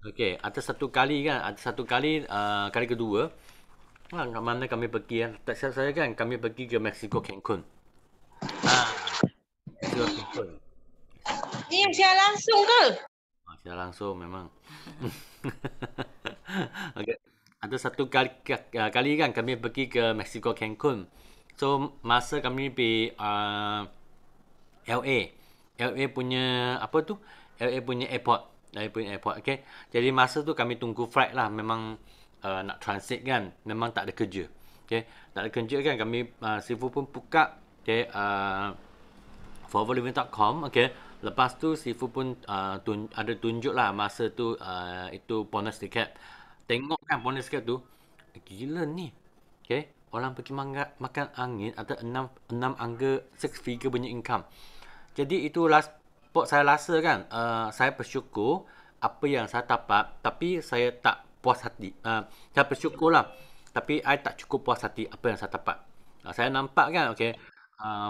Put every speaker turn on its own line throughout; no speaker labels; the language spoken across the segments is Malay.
Okey, ada satu kali kan, ada satu kali kali kedua, kat mana kami pergi kan. Tak silap saya kan kami pergi ke Mexico Cancun. Ah, Mexico Cancun.
Ni yang siar langsung ke?
Secara langsung memang. Okey. Ada satu kali, kali kan kami pergi ke Mexico Cancun. So masa kami pergi LA. LA punya apa tu? LA punya airport. LA punya airport. Okey. Jadi masa tu kami tunggu flight lah. Memang nak transit kan. Memang tak ada kerja. Okey. Tak ada kerja kan. Kami Sifu pun buka. Okey. Forwardliving.com. Okey. Lepas tu Sifu pun ada tunjuk lah masa tu itu bonus ticket. Tengok kan bonus ticket tu. Gila ni. Okay. Orang pergi makan angin ada 6 angka 6 figure punya income. Jadi itu last pot saya rasa kan saya bersyukur apa yang saya dapat tapi saya tak puas hati. Saya bersyukur lah tapi saya tak cukup puas hati apa yang saya dapat. Saya nampak kan okay,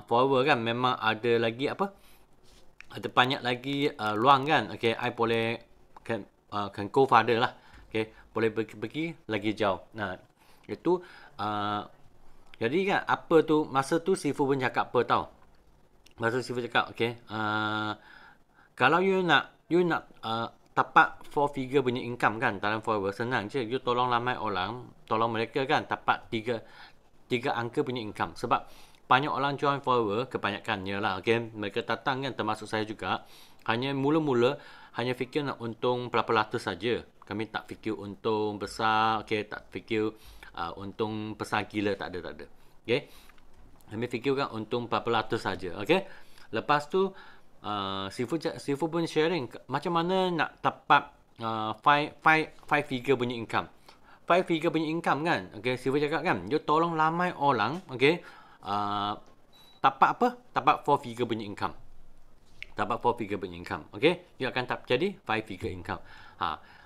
forward kan memang ada lagi apa, ada banyak lagi luang kan. Okay, I boleh can go farther lah. Okay, boleh pergi lagi jauh. Nah itu uh, jadi kan apa tu masa tu Sifu pun cakap apa tau. Masa Sifu cakap okay, kalau you nak dapat 4 figure punya income kan dalam forever senang je. You tolong ramai orang, tolong mereka kan dapat 3 angka punya income. Sebab banyak orang join forever, kebanyakannya lah. Okay? Mereka datang kan termasuk saya juga. Hanya mula-mula hanya fikir nak untung berapa ratus saja. Kami tak fikir untung besar, okay? Tak fikir untung besar gila, tak ada. Okay? Kami fikirkan untung 400 saja. Okey. Lepas tu Sifu pun sharing macam mana nak dapat 5 figure punya income. 5 figure punya income kan. Okey, Sifu cakap kan, you tolong ramai orang, okey. Uh, dapat apa? Dapat 4 figure punya income. Dapat 4 figure punya income. Okey, you akan jadi 5 figure income.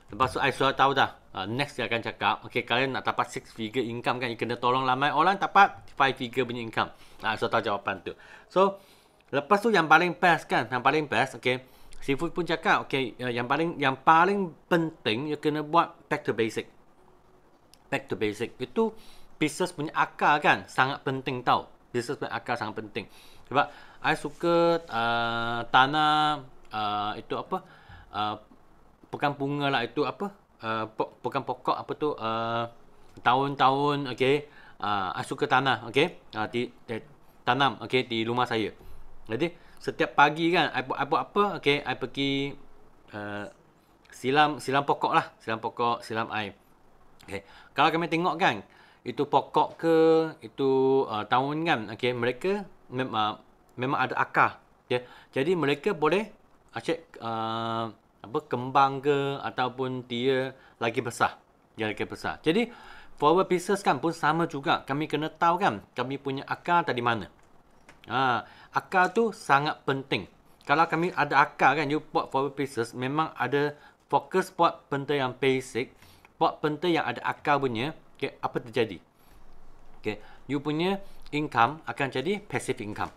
Lepas tu I sudah tahu dah. Next dia akan cakap, okay, kalian nak dapat 6 figure income kan, you kena tolong ramai orang dapat 5 figure punya income. Sudah tahu jawapan tu. So, lepas tu yang paling best kan, yang paling best, okay, Seafood pun cakap, okay, yang paling penting, you kena buat back to basic. Back to basic. Itu business punya akar kan, sangat penting tau. Business punya akar sangat penting. Sebab, I suka tanah, itu apa, uh, bukan bunga lah, itu apa, bukan pokok apa tu, tahun-tahun, okey. I suka tanah, okey. Tanam, okey, di rumah saya. Jadi setiap pagi kan I buat apa, okey, I pergi uh, silam pokok lah, silam pokok, silam air. Okey. Kalau kami tengok kan, itu pokok ke, itu tahun kan, okey, mereka memang ada akar. Okay. Jadi mereka boleh cek apa, kembang ke ataupun dia lagi besar. Dia lagi besar. Jadi for our business kan pun sama juga. Kami kena tahu kan kami punya akar tadi mana. Akar tu sangat penting. Kalau kami ada akar kan, you buat for our business memang ada fokus buat benda yang basic, buat benda yang ada akar punya. Okay, apa terjadi? Okay, you punya income akan jadi passive income.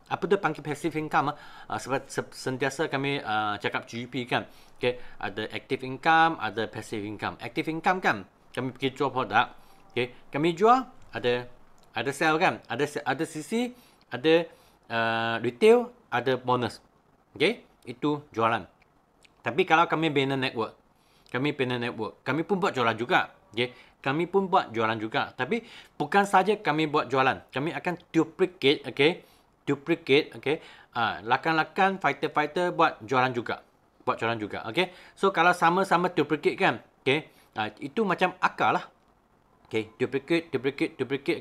Apa tu panggil passive income? Sebab sentiasa kami cakap GP kan. Okay, ada active income, ada passive income. Active income kan, kami pergi jual produk. Okay, kami jual, ada sell kan, ada sisi, ada retail, ada bonus. Okay, itu jualan. Tapi kalau kami bina network, kami pun buat jualan juga. Okay? Kami pun buat jualan juga. Tapi bukan saja kami buat jualan. Kami akan duplicate, okay? Duplicate, okay? Lakan-lakan fighter-fighter buat jualan juga. Buat jualan juga, okay? So, kalau sama-sama duplicate kan, okay? Itu macam akar lah. Okay, duplicate,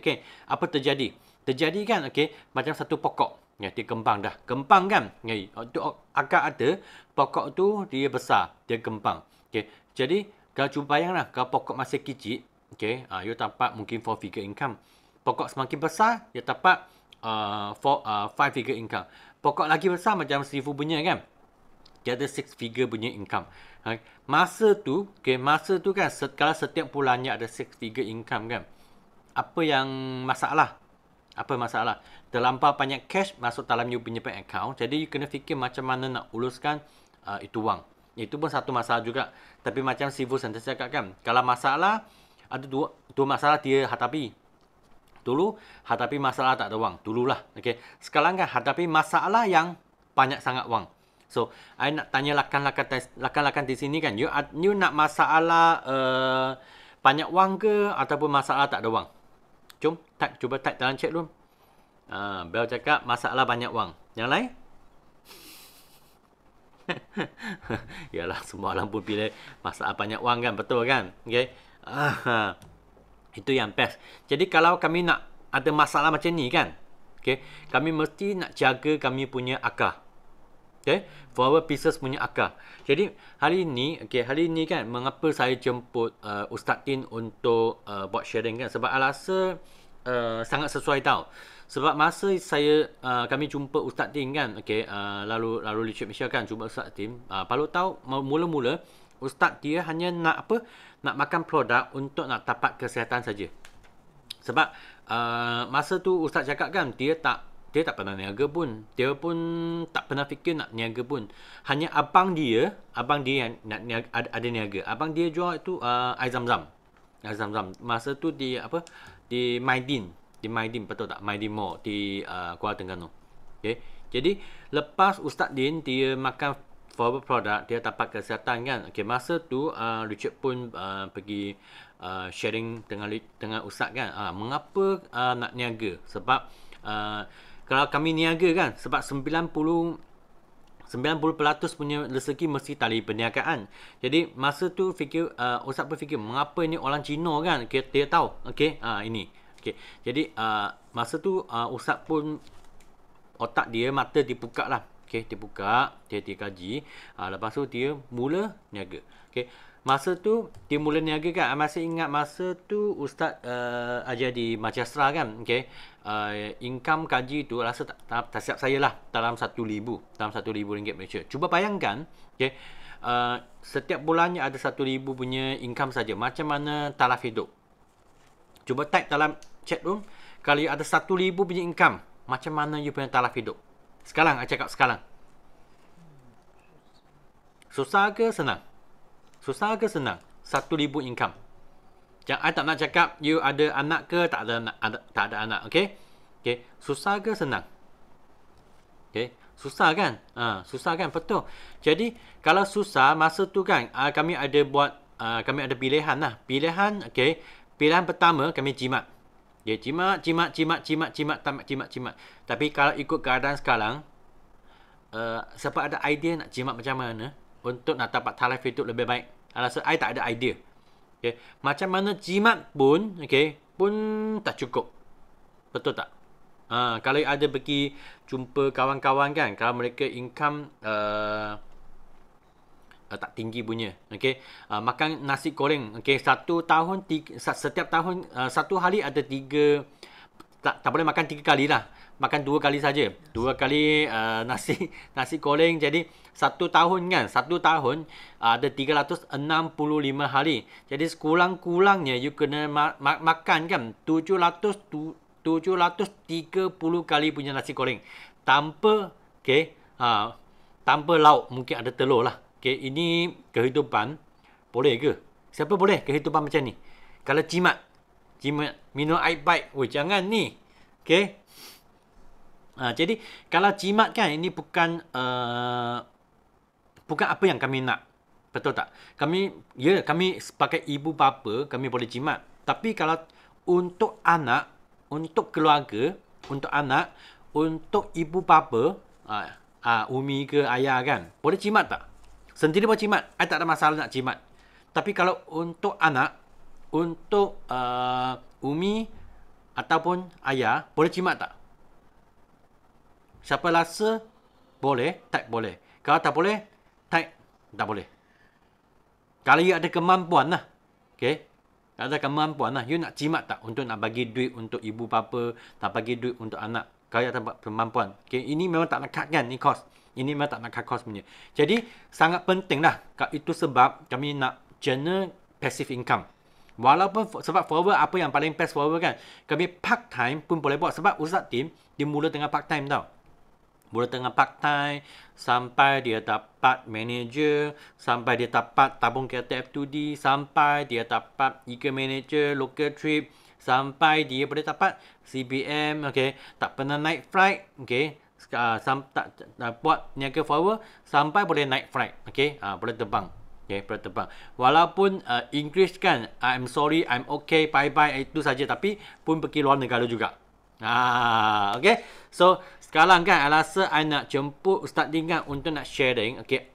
okay. Apa terjadi? Terjadi kan, okay, macam satu pokok. Ya, dia kembang dah. Kembang kan? Ya, itu akar ada, pokok tu dia besar, dia kembang. Okay, jadi kalau cuba bayanglah, kalau pokok masih kecil, okay, you dapat mungkin 4 figure income. Pokok semakin besar, dia dapat 5 figure income. Pokok lagi besar macam Sifu punya kan? Dia ada 6 figure punya income. Masa tu kan kalau setiap bulannya ada 6 figure income kan, apa yang masalah? Apa masalah? Terlampau banyak cash masuk dalam you punya bank account. Jadi you kena fikir macam mana nak uluskan itu wang. Itu pun satu masalah juga. Tapi macam civil sentiasa cakap kan, kalau masalah, ada dua masalah dia hadapi. Dulu hadapi masalah tak ada wang. Dululah. Okay. Sekarang kan hadapi masalah yang banyak sangat wang. So, I nak tanya lakan-lakan di sini kan. You nak masalah banyak wang ke ataupun masalah tak ada wang? Cuba type dalam chat dulu. Bel cakap masalah banyak wang. Yang lain? Yalah, semua orang pun pilih masalah banyak wang kan. Betul kan? Okay. Itu yang best. Jadi kalau kami nak ada masalah macam ni kan, okay, kami mesti nak jaga kami punya akar. Okay, forward pieces punya akar. Jadi hari ini kan, mengapa saya jemput Ustaz Tin untuk buat sharing kan? Sebab saya rasa sangat sesuai tau. Sebab masa kami jumpa Ustaz Tin kan, okay, lalu Richard Michelle kan jumpa Ustaz Tin, baru tahu mula-mula Ustaz dia hanya nak nak makan produk untuk nak dapat kesihatan saja. Sebab masa tu Ustaz cakap kan, dia tak pernah niaga pun. Dia pun tak pernah fikir nak niaga pun. Hanya abang dia yang nak ada niaga. Abang dia jual itu air zam-zam. Air zam-zam. Masa tu di Maidin. Di Maidin, betul tak? Maidin Mall di Kuala Terengganu. Okay. Jadi lepas Ustaz Din dia makan forward product, dia dapat kesihatan kan. Okay, masa tu Richard pun pergi sharing dengan Ustaz kan. Mengapa nak niaga? Sebab kalau kami niaga kan, sebab 90% punya rezeki mesti tali perniagaan. Jadi masa tu Ustaz pun fikir, mengapa ni orang Cina kan? Okay, dia tahu. Okay, ini. Okay. Jadi masa tu Ustaz pun otak dia, mata dibuka lah. Okay, dibuka, dia kaji. Lepas tu dia mula niaga. Okay. Masa tu dia mula niaga kan. Masih ingat masa tu Ustaz ajar di Manchester kan. Okay. Income kaji tu rasa tak siap saya lah. Dalam RM1,000. Dalam RM1,000 Malaysia. Cuba bayangkan. Okay. Setiap bulannya ada RM1,000 punya income saja. Macam mana taraf hidup? Cuba type dalam chat room. Kalau ada RM1,000 punya income, macam mana you punya taraf hidup? Sekarang, saya cakap sekarang. Susah ke senang? Susah ke senang? RM1,000 income. I tak nak cakap you ada anak ke tak ada anak. Okay? Okay. Susah ke senang? Okay. Susah kan? Susah kan? Betul. Jadi, kalau susah, masa tu kan, kami ada pilihan lah. Okay. Pilihan pertama, kami jimat. Okay, jimat. Tapi kalau ikut keadaan sekarang, siapa ada idea nak jimat macam mana untuk nak dapat taraf hidup lebih baik? I tak ada idea. Okay. Macam mana jimat pun, okay, pun tak cukup. Betul tak? Kalau ada pergi jumpa kawan-kawan kan, kalau mereka income tak tinggi punya, okay, makan nasi goreng, okay, setiap tahun satu hari ada 3, tak boleh makan 3 kali lah, makan 2 kali saja, 2 kali nasi goreng. Jadi satu tahun ada 365 hari. Jadi sekurang-kurangnya you kena makan kan 730 kali punya nasi goreng tanpa, okay, tanpa lauk, mungkin ada telur lah. Okay, ini kehidupan boleh ke? Siapa boleh kehidupan macam ni? Kalau jimat minum air baik, jangan ni. Okay. Jadi kalau jimat kan, ini bukan apa yang kami nak. Betul tak? Kami sebagai ibu bapa, kami boleh jimat. Tapi kalau untuk anak, untuk keluarga, untuk anak, untuk ibu bapa, umi ke ayah kan, boleh jimat tak? Sendiri boleh jimat. I tak ada masalah nak jimat. Tapi kalau untuk anak, untuk umi ataupun ayah, boleh jimat tak? Siapa rasa boleh, type boleh. Kalau tak boleh, type tak boleh. Kalau you ada kemampuan lah. Okay. Ada kemampuan lah. You nak jimat tak untuk nak bagi duit untuk ibu bapa, nak bagi duit untuk anak. Kalau you ada kemampuan. Okay. Ini memang tak nak cut kan, ni cost. Ini memang tak nak cut cost punya. Jadi, sangat penting lah. Itu sebab kami nak generate passive income. Walaupun sebab forward, apa yang paling best forward kan, kami part time pun boleh buat. Sebab Ustaz Tim, dia mula dengan part time tau. Bola tengah part-time, sampai dia dapat manager, sampai dia dapat tabung kereta F2D, sampai dia dapat Eco Manager, local trip, sampai dia boleh dapat CBM, okay. Tak pernah naik flight, okay. Buat niaga forward, sampai boleh naik flight, okay. Boleh terbang. Okay, boleh terbang. Walaupun English kan, I'm sorry, I'm okay, bye-bye, itu saja. Tapi pun pergi luar negara juga. Okay. So, sekarang kan, I rasa I nak jemput Ustaz Dingan untuk nak sharing. Okay.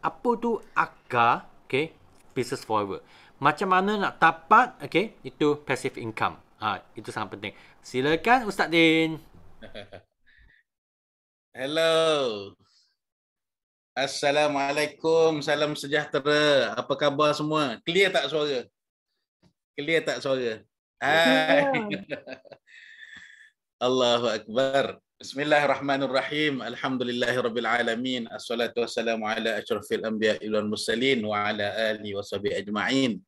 Apa tu akar, okay, business forward. Macam mana nak dapat, okay, itu passive income. Itu sangat penting. Silakan Ustaz Din.
Hello. Assalamualaikum, salam sejahtera. Apa khabar semua? Clear tak suara? Clear tak suara? Hai. Allahu Akbar. Bismillahirrahmanirrahim. Alhamdulillahirabbil alamin. Assalatu wassalamu ala asyrafil anbiya'i wal mursalin wa ala alihi washabihi ajma'in.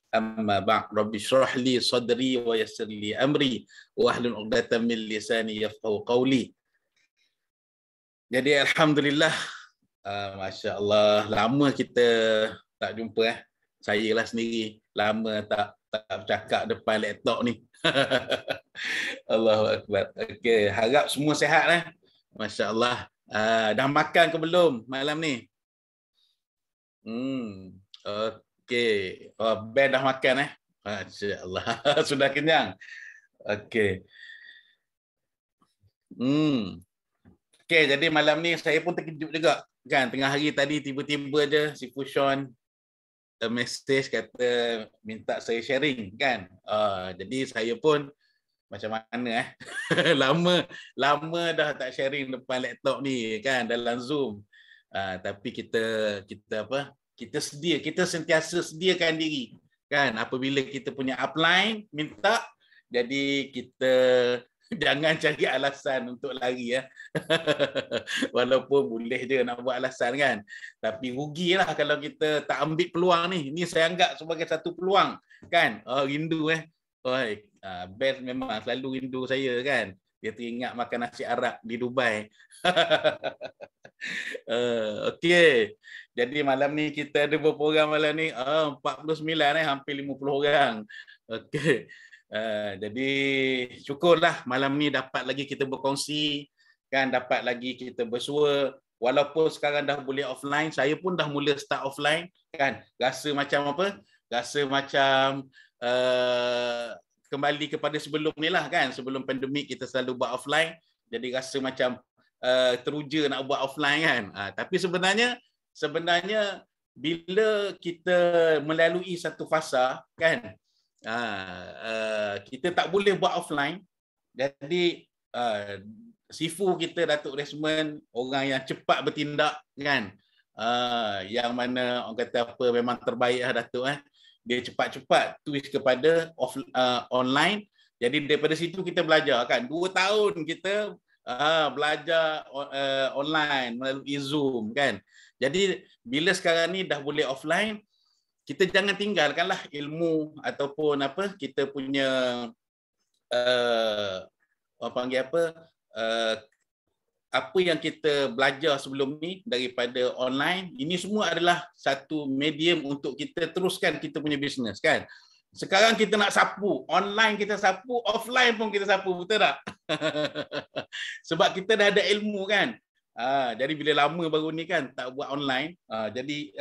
Amma ba'd. Rabbi shrah li sadri wa yassir li amri wa hlul 'uqdatam min lisani yafqahu qawli. Jadi alhamdulillah, Masya Allah, lama kita tak jumpa. Saya lah sendiri lama tak bercakap depan laptop ni. Allahu Akbar. Okey, harap semua sihat . Masya Allah. Dah makan ke belum malam ni? Okey. Ben dah makan . Masya Allah. Sudah kenyang. Okey. Okey, jadi malam ni saya pun terkejut juga. Kan, tengah hari tadi tiba-tiba je si Fushon message kata minta saya sharing kan. Jadi saya pun macam mana lama dah tak sharing depan laptop ni kan, dalam Zoom. Tapi kita sedia, kita sentiasa sediakan diri kan, apabila kita punya upline minta, jadi kita jangan cari alasan untuk lari . Walaupun boleh je nak buat alasan kan. Tapi rugilah kalau kita tak ambil peluang ni. Ni saya anggap sebagai satu peluang kan. Rindu . Ben memang selalu rindu saya kan. Dia teringat makan nasi Arab di Dubai. Okey. Jadi malam ni kita ada berapa orang malam ni? 49 hampir 50 orang. Okey. Jadi syukurlah malam ni dapat lagi kita berkongsi kan, dapat lagi kita bersua. Walaupun sekarang dah boleh offline, saya pun dah mula start offline kan. Rasa macam apa? Rasa macam kembali kepada sebelum ni lah kan. Sebelum pandemik kita selalu buat offline, jadi rasa macam teruja nak buat offline kan. Tapi sebenarnya bila kita melalui satu fasa kan, kita tak boleh buat offline. Jadi sifu kita Datuk Desmond orang yang cepat bertindak kan. Yang mana orang kata apa, memang terbaik Datuk . Dia cepat-cepat twist kepada online. Jadi daripada situ kita belajar kan. 2 tahun kita belajar online melalui Zoom kan. Jadi bila sekarang ni dah boleh offline, kita jangan tinggalkanlah ilmu ataupun kita punya apa yang kita belajar sebelum ni daripada online. Ini semua adalah satu medium untuk kita teruskan kita punya bisnes kan. Sekarang kita nak sapu, online kita sapu, offline pun kita sapu, betul tak? Sebab kita dah ada ilmu kan. Jadi bila lama baru ni kan tak buat online, jadi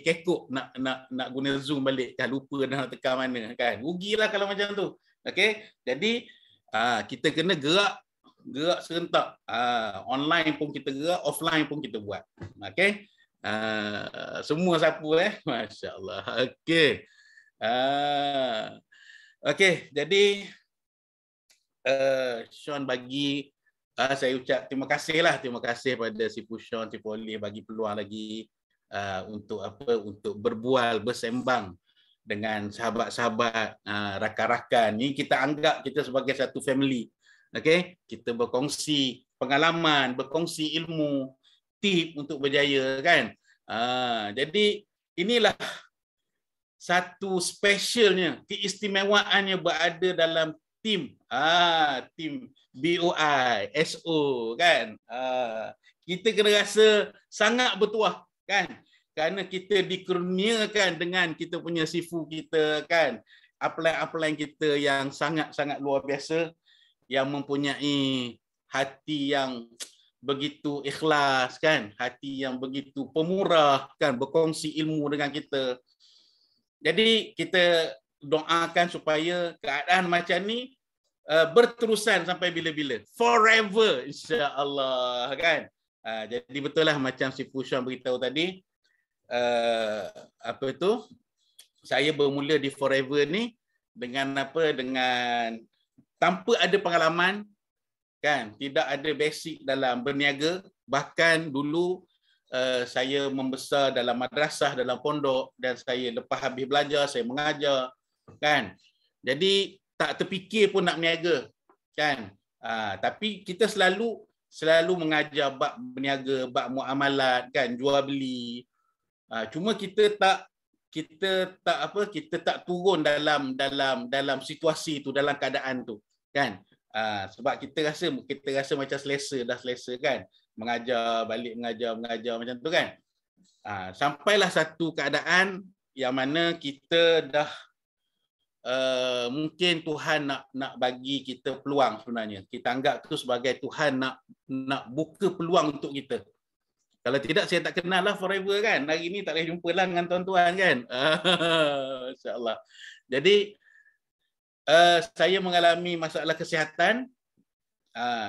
kekok nak guna Zoom balik kan, lupa dah nak tekan mana kan. Rugilah kalau macam tu. Okey. Jadi kita kena gerak serentak. Online pun kita gerak, offline pun kita buat. Okey. Semua sapu Masya-Allah. Okey. Okey, jadi Sean bagi saya ucap terima kasih pada si Fushon, si Poli bagi peluang lagi untuk berbual, bersembang dengan sahabat-sahabat, rakan-rakan. Ni kita anggap kita sebagai satu family. Okey, kita berkongsi pengalaman, berkongsi ilmu, tip untuk berjaya kan. Jadi inilah satu specialnya, keistimewaannya berada dalam tim. Tim BOI, SO kan. Kita kena rasa sangat bertuah kan. Kerana kita dikurniakan dengan kita punya sifu kita kan. Upline kita yang sangat-sangat luar biasa, yang mempunyai hati yang begitu ikhlas kan, hati yang begitu pemurah kan, berkongsi ilmu dengan kita. Jadi kita doakan supaya keadaan macam ni berterusan sampai bila-bila, forever insya-Allah kan. Jadi betul lah macam si Fushan beritahu tadi, apa tu, saya bermula di Forever ni dengan apa, dengan tanpa ada pengalaman kan, tidak ada basic dalam berniaga. Bahkan dulu saya membesar dalam madrasah, dalam pondok, dan saya lepas habis belajar saya mengajar kan. Jadi tak terfikir pun nak berniaga kan. Tapi kita selalu mengajar bab berniaga, bab muamalat kan, jual beli. Cuma kita tak turun dalam situasi tu, dalam keadaan tu kan. Sebab kita rasa macam selesa kan, mengajar macam tu kan. Sampailah satu keadaan yang mana kita dah mungkin Tuhan nak bagi kita peluang sebenarnya. Kita anggap tu sebagai Tuhan nak buka peluang untuk kita. Kalau tidak, saya tak kenal lah Forever kan. Hari ni tak boleh jumpa lah dengan tuan-tuan kan. InsyaAllah. Jadi, saya mengalami masalah kesihatan.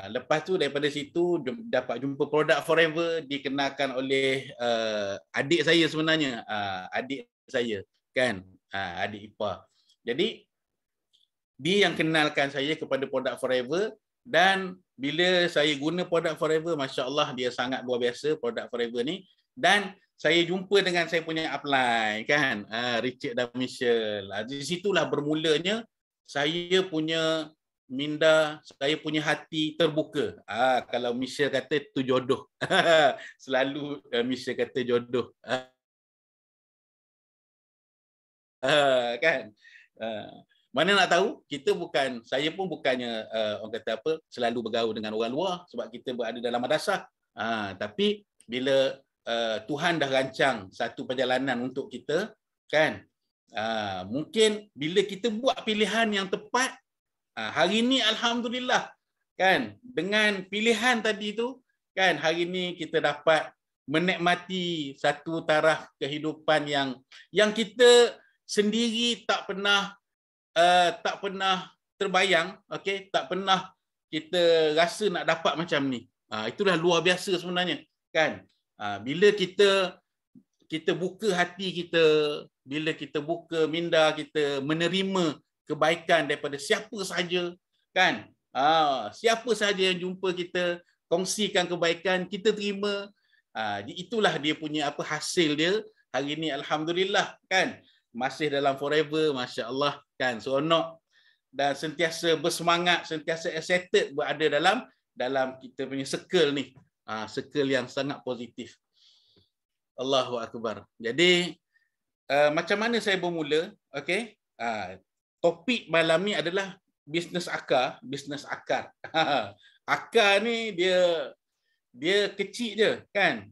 Lepas tu daripada situ dapat jumpa produk Forever, dikenalkan oleh adik saya sebenarnya. Adik saya kan. Adik ipar. Jadi, dia yang kenalkan saya kepada produk Forever. Dan bila saya guna produk Forever, Masya Allah, dia sangat luar biasa produk Forever ni. Dan saya jumpa dengan saya punya upline kan, Richard dan Michelle. Di situlah bermulanya saya punya minda, saya punya hati terbuka. Kalau Michelle kata tu jodoh. Selalu Michelle kata jodoh. Kan? Mana nak tahu, saya pun bukannya orang kata apa, selalu bergaul dengan orang luar sebab kita berada dalam madrasah. Tapi bila Tuhan dah rancang satu perjalanan untuk kita kan, mungkin bila kita buat pilihan yang tepat, hari ni alhamdulillah kan, dengan pilihan tadi tu kan, hari ni kita dapat menikmati satu taraf kehidupan yang kita sendiri tak pernah terbayang, okey, tak pernah kita rasa nak dapat macam ni. Itulah luar biasa sebenarnya kan. Bila kita buka hati kita, bila kita buka minda kita, menerima kebaikan daripada siapa sahaja kan. Siapa sahaja yang jumpa kita, kongsikan kebaikan, kita terima. Itulah dia punya hasil dia. Hari ni alhamdulillah kan, masih dalam Forever, Masya Allah kan, seronok dan sentiasa bersemangat, sentiasa excited berada dalam kita punya circle ni, circle yang sangat positif. Allahu Akbar. Jadi macam mana saya bermula? Okey, topik malam ni adalah bisnes akar. Akar ni dia kecil je kan,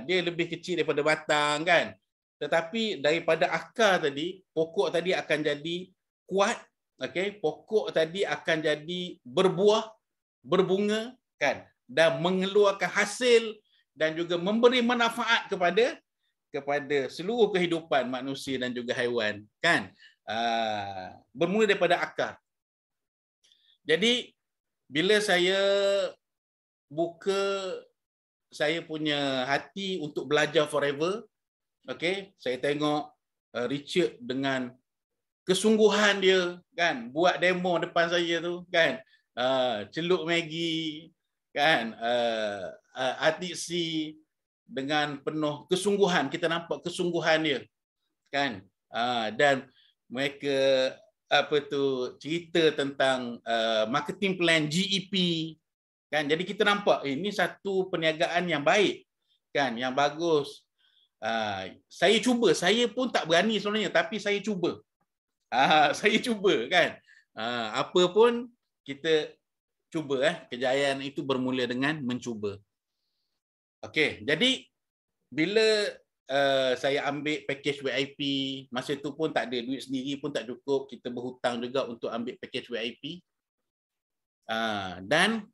dia lebih kecil daripada batang kan. Tetapi daripada akar tadi, pokok tadi akan jadi kuat, okey, pokok tadi akan jadi berbuah, berbunga kan, dan mengeluarkan hasil dan juga memberi manfaat kepada seluruh kehidupan manusia dan juga haiwan kan. Bermula daripada akar. Jadi bila saya buka saya punya hati untuk belajar Forever, okey, saya tengok Richard dengan kesungguhan dia kan, buat demo depan saya tu kan, celup Maggi kan, Atik C dengan penuh kesungguhan, kita nampak kesungguhan dia kan. Dan mereka cerita tentang marketing plan GEP kan. Jadi kita nampak ini satu perniagaan yang baik kan, yang bagus. Saya pun tak berani sebenarnya, tapi saya cuba. Saya cuba kan. Apa pun kita cuba. Kejayaan itu bermula dengan mencuba. Okey, jadi bila saya ambil package VIP, masa tu pun tak ada duit sendiri pun tak cukup, kita berhutang juga untuk ambil package VIP. Dan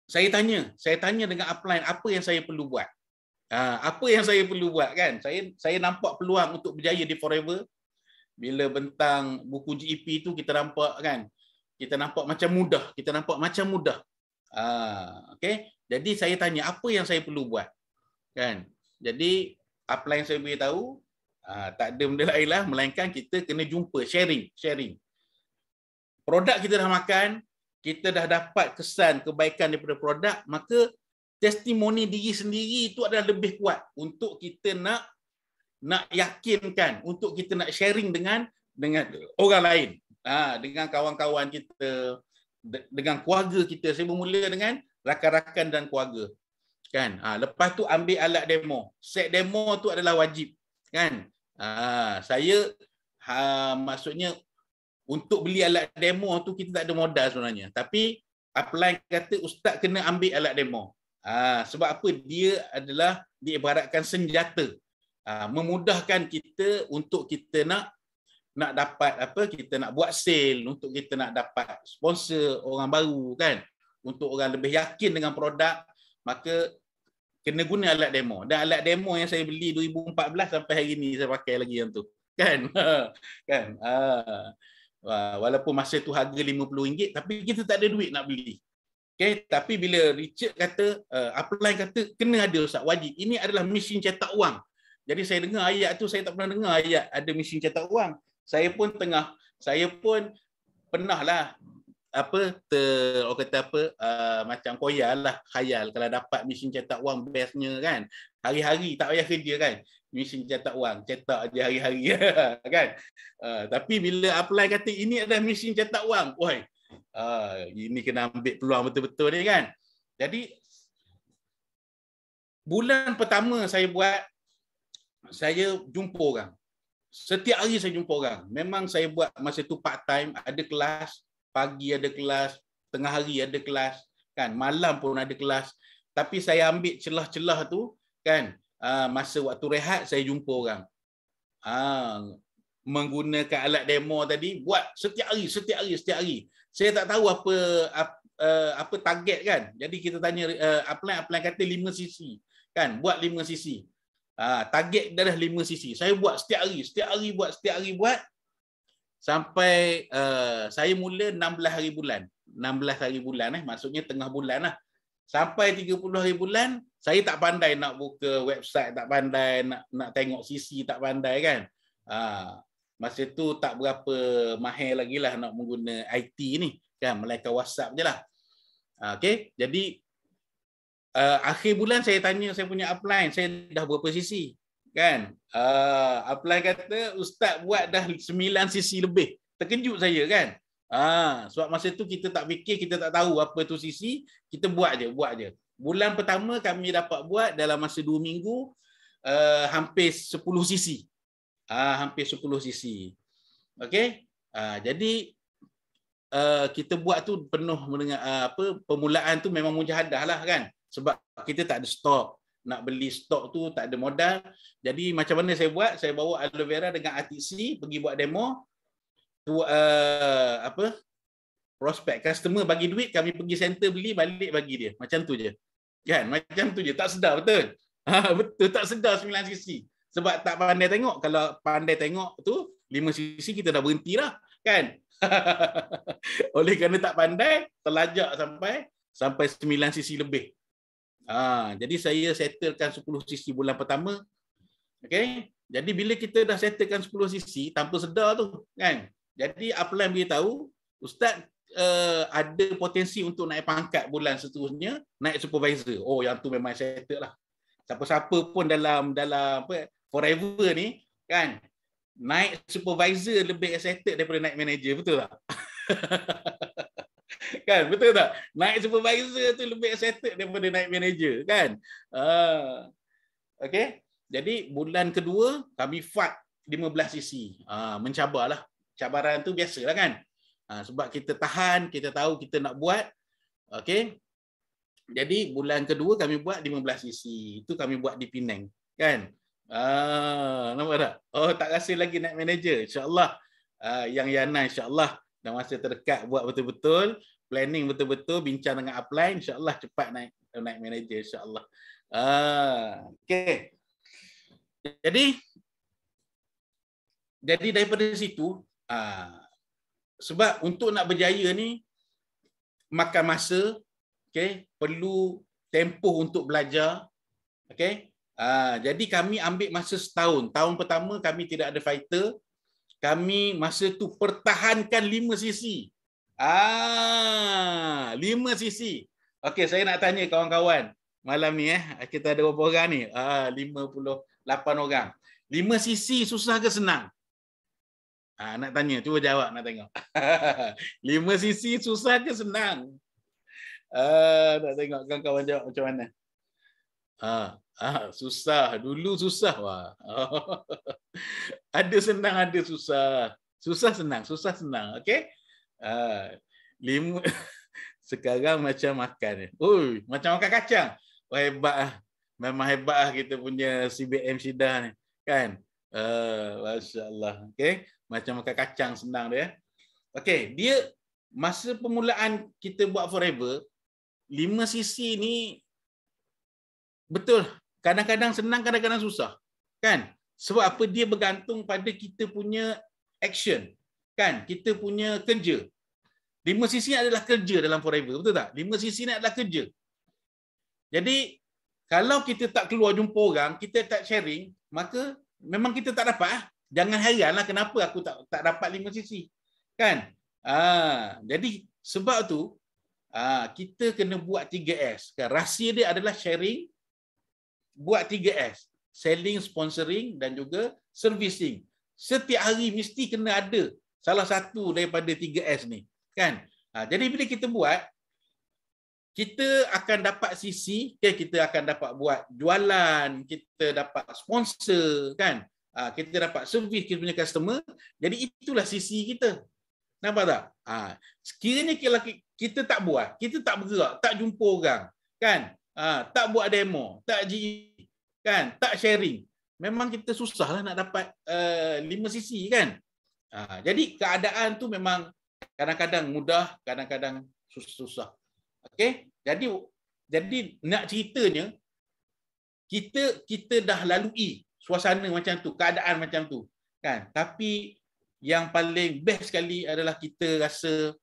saya tanya dengan upline apa yang saya perlu buat. Apa yang saya perlu buat kan? Saya nampak peluang untuk berjaya di Forever. Bila bentang buku GEP tu kita nampak kan, kita nampak macam mudah, okey. Jadi saya tanya apa yang saya perlu buat kan. Jadi upline saya beritahu tak ada benda lain lah melainkan kita kena jumpa, sharing. Produk kita dah makan, kita dah dapat kesan kebaikan daripada produk, maka testimoni diri sendiri itu adalah lebih kuat untuk kita nak yakinkan, untuk kita nak sharing dengan orang lain, dengan kawan-kawan kita, dengan keluarga kita. Saya bermula dengan rakan-rakan dan keluarga kan. Lepas tu ambil alat demo. Set demo tu adalah wajib kan. Saya maksudnya untuk beli alat demo tu kita tak ada modal sebenarnya, tapi upline kata ustaz kena ambil alat demo. Sebab apa? Dia adalah diibaratkan senjata, memudahkan kita untuk kita nak dapat apa, kita nak buat sale, untuk kita nak dapat sponsor orang baru kan, untuk orang lebih yakin dengan produk, maka kena guna alat demo. Dan alat demo yang saya beli 2014 sampai hari ni saya pakai lagi yang tu kan. Kan. Walaupun masa tu harga RM50 tapi kita tak ada duit nak beli. Okay, tapi bila Richard kata, upline kata kena ada ustaz, wajib. Ini adalah mesin cetak wang. Jadi saya dengar ayat tu, saya tak pernah dengar ayat ada mesin cetak wang. Saya pun pernah lah orang kata apa, macam koyal lah, khayal kalau dapat mesin cetak wang bestnya kan. Hari-hari tak payah kerja kan. Mesin cetak wang, cetak je hari-hari kan. Tapi bila upline kata ini adalah mesin cetak wang, woi, ini kena ambil peluang betul-betul ni kan. Jadi bulan pertama saya buat, saya jumpa orang. Setiap hari saya jumpa orang. Memang saya buat masa tu part time, ada kelas, pagi ada kelas, tengah hari ada kelas, kan, malam pun ada kelas. Tapi saya ambil celah-celah tu kan, masa waktu rehat saya jumpa orang. Menggunakan alat demo tadi, buat setiap hari. Saya tak tahu apa target kan. Jadi kita tanya upline kata 5 cc kan, buat 5 cc. Target dah 5 cc. Saya buat setiap hari buat sampai saya mula 16 hari bulan. Maksudnya tengah bulan lah. Sampai 30 hari bulan, saya tak pandai nak buka website, tak pandai nak tengok cc, tak pandai kan. Masa tu tak berapa mahir lagi lah nak mengguna IT ni kan, melainkan WhatsApp je lah. Okay, jadi akhir bulan saya tanya saya punya upline, saya dah berapa cc kan. Upline kata ustaz buat dah 9 cc lebih. Terkejut saya kan. Sebab masa tu kita tak fikir, kita tak tahu apa tu cc, kita buat je. Bulan pertama kami dapat buat dalam masa 2 minggu hampir 10 cc. Hampir 10 cc. Okey. Jadi kita buat tu penuh dengan permulaan tu memang mujahadah lah kan. Sebab kita tak ada stok. Nak beli stok tu tak ada modal. Jadi macam mana saya buat? Saya bawa aloe vera dengan RTC pergi buat demo. Tu prospek customer bagi duit, kami pergi center beli, balik bagi dia. Macam tu je. Kan? Macam tu je. Tak sedar betul. Betul, tak sedar 9 cc. Sebab tak pandai tengok. Kalau pandai tengok tu 5 cc kita dah berhenti lah kan. Oleh kerana tak pandai, terlajak sampai 9 cc lebih. Jadi saya settlekan 10 cc bulan pertama. Okey. Jadi bila kita dah settlekan 10 cc tanpa sedar tu kan. Jadi upline beritahu, ustaz ada potensi untuk naik pangkat bulan seterusnya, naik supervisor. Oh, yang tu memang settle lah. Siapa-siapa pun dalam Forever ni kan, naik supervisor lebih excited daripada naik manager, betul tak? Kan, betul tak? Naik supervisor tu lebih excited daripada naik manager kan. Okey. Jadi bulan kedua kami fight 15 cc. Mencabarlah. Cabaran tu biasalah kan. Sebab kita tahan, kita tahu kita nak buat. Okey. Jadi bulan kedua kami buat 15 cc. Itu kami buat di Penang, kan? Nampak tak? Oh, tak rasa lagi naik manager. InsyaAllah yang Yana insyaAllah dalam masa terdekat buat betul-betul, planning betul-betul, bincang dengan upline, insyaAllah cepat naik manager insyaAllah. Okey. Jadi daripada situ, sebab untuk nak berjaya ni makan masa, okey, perlu tempoh untuk belajar, okey. Jadi kami ambil masa setahun. Tahun pertama kami tidak ada fighter. Kami masa tu pertahankan 5 cc. 5 cc. Okey, saya nak tanya kawan-kawan malam ni kita ada berapa orang ni? 58 orang. 5 cc susah ke senang? Nak tanya, cuba jawab, nak tengok. 5 cc susah ke senang? Nak tengok kawan-kawan jawab macam mana. Susah. Dulu susah. Wah. Ada senang, ada susah. Susah senang. Okey? 5 sekarang macam makan. Oi, macam makan kacang. Wah, hebat. Memang hebat kita punya CBM Syida ni, kan? Masya-Allah. Okey, macam makan kacang, senang dia. Okey, dia masa permulaan kita buat Forever 5 cc ni betul. Kadang-kadang senang, kadang-kadang susah. Kan? Sebab apa? Dia bergantung pada kita punya action. Kan? Kita punya kerja. 5 cc adalah kerja dalam Forever. Betul tak? 5 cc ni adalah kerja. Jadi, kalau kita tak keluar jumpa orang, kita tak sharing, maka memang kita tak dapat. Jangan heranlah kenapa aku tak dapat 5 cc. Kan? Jadi, sebab tu, kita kena buat 3S. Kan? Rahsia dia adalah sharing, buat 3S. Selling, sponsoring dan juga servicing. Setiap hari mesti kena ada salah satu daripada 3S ni. Kan? Jadi bila kita buat, kita akan dapat sisi, kita akan dapat buat jualan, kita dapat sponsor, kan? Kita dapat servis kita punya customer. Jadi itulah sisi kita. Nampak tak? Sekiranya kita tak buat, kita tak bergerak, tak jumpa orang, kan? Tak buat demo, tak GE, kan? Tak sharing. Memang kita susahlah nak dapat 5 cc, kan? Jadi keadaan tu memang kadang-kadang mudah, kadang-kadang susah. Okey? Jadi nak ceritanya kita dah lalui suasana macam tu, keadaan macam tu, kan? Tapi yang paling best sekali adalah kita rasa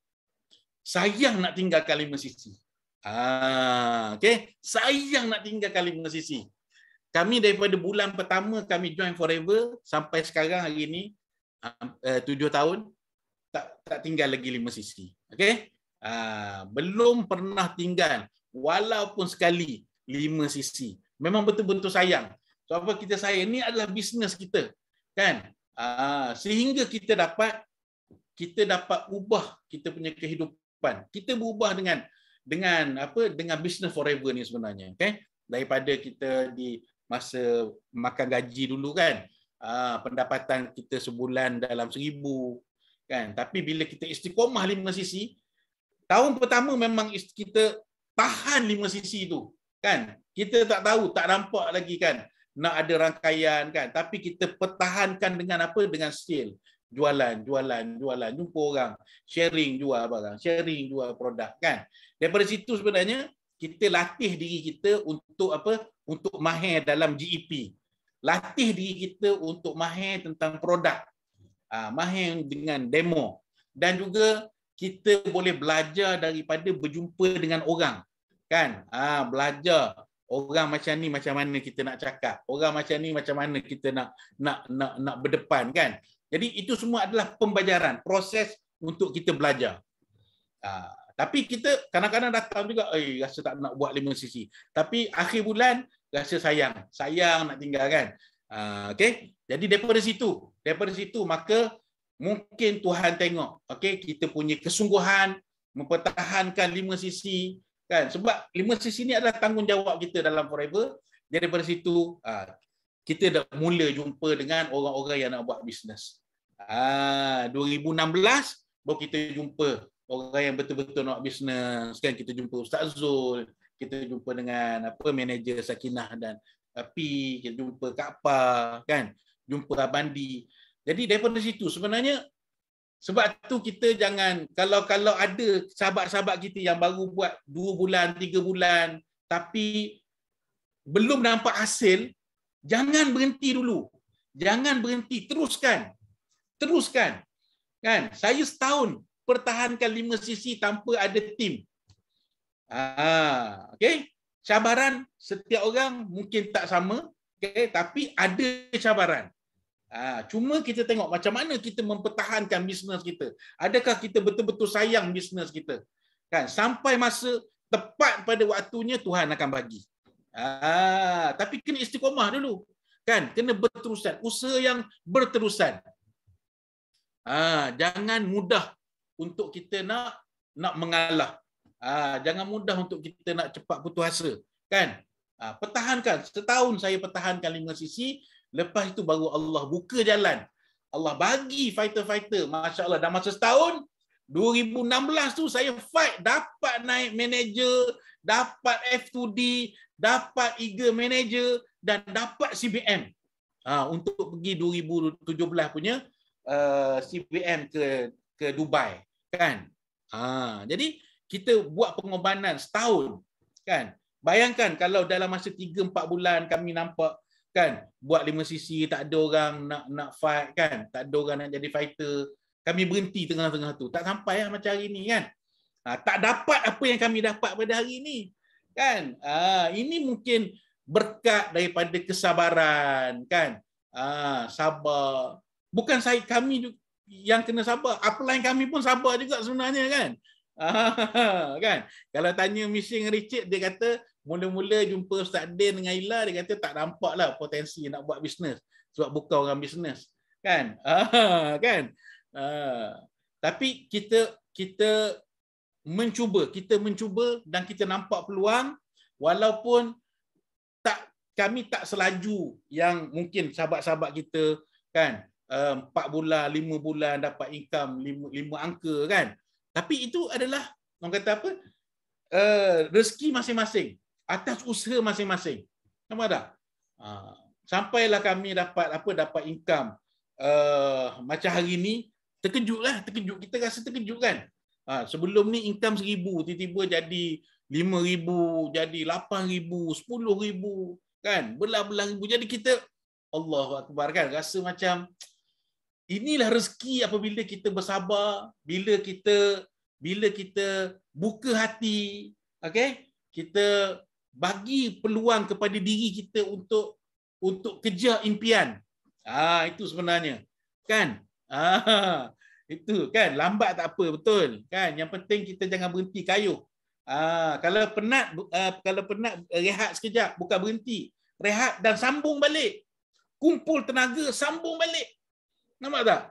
sayang nak tinggalkan 5 cc. Okey, sayang nak tinggalkan 5 cc. Kami daripada bulan pertama kami join Forever sampai sekarang hari ni 7 tahun tak tinggal lagi 5 cc. Okey? Belum pernah tinggal walaupun sekali 5 cc. Memang betul-betul sayang. Sebab apa kita sayang, ni adalah bisnes kita, kan? Sehingga kita dapat ubah kita punya kehidupan. Kita berubah dengan bisnes Forever ni sebenarnya, okey? Daripada kita di masa makan gaji dulu, kan, pendapatan kita sebulan dalam 1,000, kan? Tapi bila kita istiqomah 5 cc, tahun pertama memang kita tahan 5 cc tu, kan? Kita tak tahu, tak nampak lagi, kan, nak ada rangkaian, kan? Tapi kita pertahankan dengan apa? Dengan skill. Jualan, jumpa orang, sharing, jual barang, sharing, jual produk, kan? Daripada situ sebenarnya kita latih diri kita untuk apa? Untuk mahir dalam GEP. Latih diri kita untuk mahir tentang produk. Mahir dengan demo. Dan juga kita boleh belajar daripada berjumpa dengan orang, kan? Belajar orang macam ni macam mana kita nak cakap, orang macam ni macam mana kita nak berdepan, kan? Jadi itu semua adalah pembelajaran, proses untuk kita belajar. Tapi kita kadang-kadang datang juga, rasa tak nak buat 5 cc. Tapi akhir bulan rasa sayang nak tinggal, kan? Okey. Jadi daripada situ maka mungkin Tuhan tengok, okey, kita punya kesungguhan mempertahankan 5 cc, kan? Sebab 5 cc ni adalah tanggungjawab kita dalam Forever. Jadi daripada situ kita dah mula jumpa dengan orang-orang yang nak buat bisnes. 2016 baru kita jumpa orang yang betul-betul nak bisnes kan. Kita jumpa Ustaz Zul, kita jumpa dengan manager Sakinah dan P, kita jumpa Kak Pa kan, jumpa Abandi. Jadi daripada situ sebenarnya, sebab tu kita jangan, kalau ada sahabat-sahabat kita yang baru buat 2 bulan, 3 bulan tapi belum nampak hasil, jangan berhenti dulu. Jangan berhenti, teruskan. Teruskan. Kan? Saya setahun pertahankan 5 sisi tanpa ada tim. Okey. Cabaran setiap orang mungkin tak sama, okey, tapi ada cabaran. Cuma kita tengok macam mana kita mempertahankan bisnes kita. Adakah kita betul-betul sayang bisnes kita? Kan? Sampai masa tepat pada waktunya Tuhan akan bagi. Tapi kena istiqamah dulu. Kan? Kena berterusan. Usaha yang berterusan. Jangan mudah untuk kita nak mengalah. Jangan mudah untuk kita nak cepat putus asa. Kan? Pertahankan. Setahun saya pertahankan 5 sisi. Lepas itu baru Allah buka jalan. Allah bagi fighter-fighter. Masya Allah. Dah masa setahun, 2016 tu saya fight. Dapat naik manager, dapat F2D, dapat Eagle manager dan dapat CBM. Untuk pergi 2017 punya CBM ke Dubai. Kan? Jadi kita buat pengorbanan setahun. Kan? Bayangkan kalau dalam masa 3-4 bulan kami nampak kan buat 5 sisi, tak ada orang nak fight kan, tak ada orang nak jadi fighter, kami berhenti tengah-tengah tu, tak sampai macam hari ni kan. Tak dapat apa yang kami dapat pada hari ni kan. Ini mungkin berkat daripada kesabaran kan. Sabar, bukan kami yang kena sabar, upline kami pun sabar juga sebenarnya kan. Kan, kalau tanya Missing Richard, dia kata mula-mula jumpa Ustaz Din dengan Ila, dia kata tak nampaklah potensi nak buat bisnes sebab bukan orang bisnes kan. Kan. Tapi kita mencuba dan kita nampak peluang, walaupun kami tak selaju yang mungkin sahabat-sahabat kita kan 4 bulan, 5 bulan dapat income 5 angka kan. Tapi itu adalah orang kata rezeki masing-masing, atas usaha masing-masing. Nampak tak? Sampailah kami dapat income macam hari ni, terkejut. Kita rasa terkejut kan. Sebelum ni income 1,000, tiba-tiba jadi 5,000, jadi 8,000, 10,000 kan, belah-belah ribu. Jadi kita Allahu Akbar kan, rasa macam inilah rezeki apabila kita bersabar, bila kita buka hati, okey? Kita bagi peluang kepada diri kita untuk kejar impian. Itu sebenarnya. Kan? Itu kan, lambat tak apa, betul. Kan? Yang penting kita jangan berhenti kayuh. Kalau penat rehat sekejap, bukan berhenti. Rehat dan sambung balik. Kumpul tenaga, sambung balik. Nampak tak?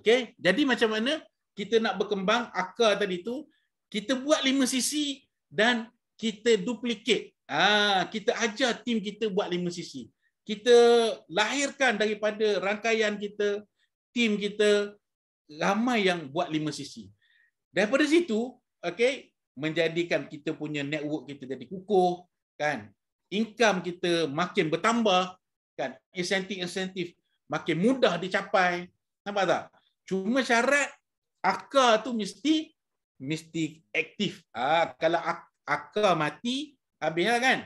Okey, jadi macam mana kita nak berkembang akar tadi tu, kita buat 5 sisi dan kita duplicate. Kita ajar tim kita buat 5 sisi. Kita lahirkan daripada rangkaian kita, tim kita ramai yang buat 5 sisi. Daripada situ, okey, menjadikan kita punya network kita jadi kukuh, kan? Income kita makin bertambah, kan? Insentif makin mudah dicapai. Nampak tak? Cuma syarat akar tu mesti aktif. Kalau akar mati, habislah kan?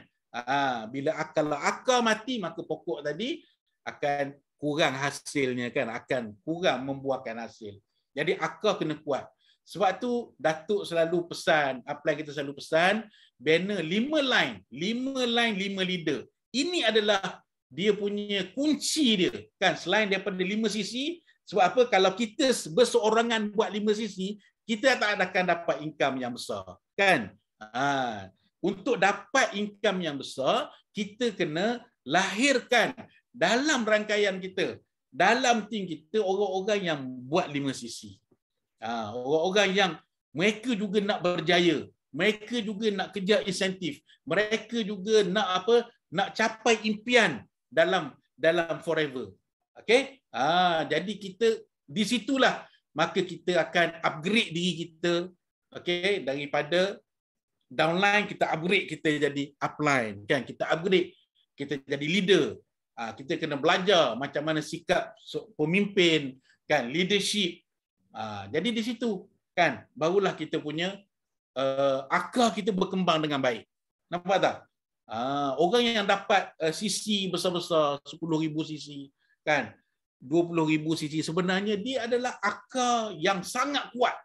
Kalau akar mati, maka pokok tadi akan kurang hasilnya kan, akan kurang membuahkan hasil. Jadi akar kena kuat. Sebab tu Datuk selalu pesan, upline kita selalu pesan, banner 5 line, 5 leader. Ini adalah dia punya kunci dia kan, selain daripada 5 sisi. Sebab apa? Kalau kita berseorangan buat 5 sisi, kita tak akan dapat income yang besar kan. Untuk dapat income yang besar, kita kena lahirkan dalam rangkaian kita, dalam tim kita, orang-orang yang buat 5 sisi. Orang-orang yang mereka juga nak berjaya, mereka juga nak kejar insentif, mereka juga nak capai impian dalam forever. Okey? Jadi kita di situlah maka kita akan upgrade diri kita, okey, daripada downline kita upgrade kita jadi upline, kan? Kita upgrade kita jadi leader. Kita kena belajar macam mana sikap pemimpin, kan, leadership. Jadi di situ, kan, barulah kita punya akar kita berkembang dengan baik. Nampak tak? Orang yang dapat CC besar-besar 10,000 CC, kan, 20,000 CC, sebenarnya dia adalah akar yang sangat kuat.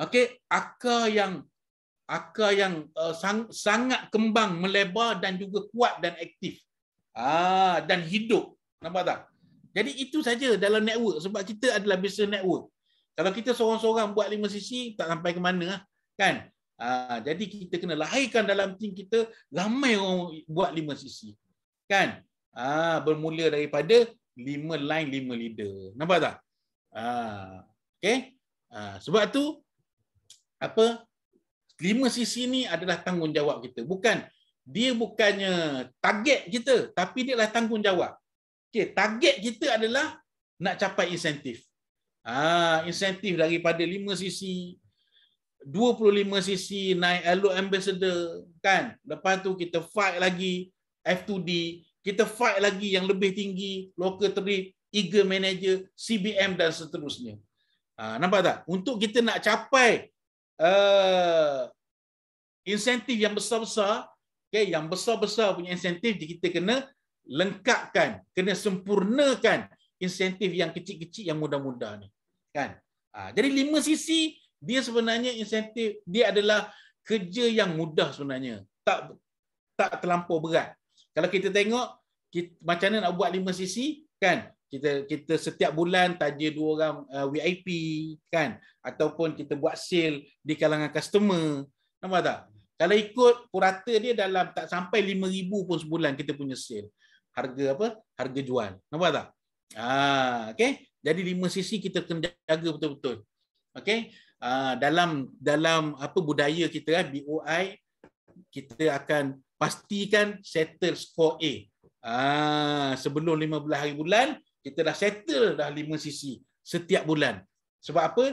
Okey, akar yang sangat kembang, melebar dan juga kuat dan aktif. Dan hidup. Nampak tak? Jadi itu saja dalam network, sebab kita adalah business network. Kalau kita seorang-seorang buat 5 sisi tak sampai ke mana, kan? Jadi kita kena lahirkan dalam tim kita ramai orang buat 5 sisi. Kan? Bermula daripada 5 line 5 leader. Nampak tak? Okey. Sebab tu 5 sisi ni adalah tanggungjawab kita. Dia bukannya target kita, tapi dia adalah tanggungjawab. Okey, target kita adalah nak capai insentif. Insentif daripada 5 sisi, 25 sisi naik Allo Ambassador, kan? Lepas tu kita fight lagi F2D, kita fight lagi yang lebih tinggi, Local Trade, Eagle Manager, CBM dan seterusnya. Nampak tak? Untuk kita nak capai insentif yang besar-besar, okay, yang besar-besar punya insentif, kita kena lengkapkan, kena sempurnakan insentif yang kecil-kecil yang mudah-mudah ni, kan? Jadi 5 sisi dia sebenarnya insentif dia adalah kerja yang mudah sebenarnya, tak terlampau berat. Kalau kita tengok macam mana nak buat 5 sisi, kan? Kita setiap bulan taja 2 orang VIP, kan, ataupun kita buat sale di kalangan customer. Nampak tak? Kalau ikut purata dia dalam tak sampai 5,000 pun sebulan kita punya sale. Harga jual. Nampak tak? Okey. Jadi 5 sisi kita kena jaga betul-betul. Okey. Dalam budaya kita, BOI, kita akan pastikan settle skor A. Sebelum 15 hari bulan kita dah settle dah 5 sisi setiap bulan. Sebab apa?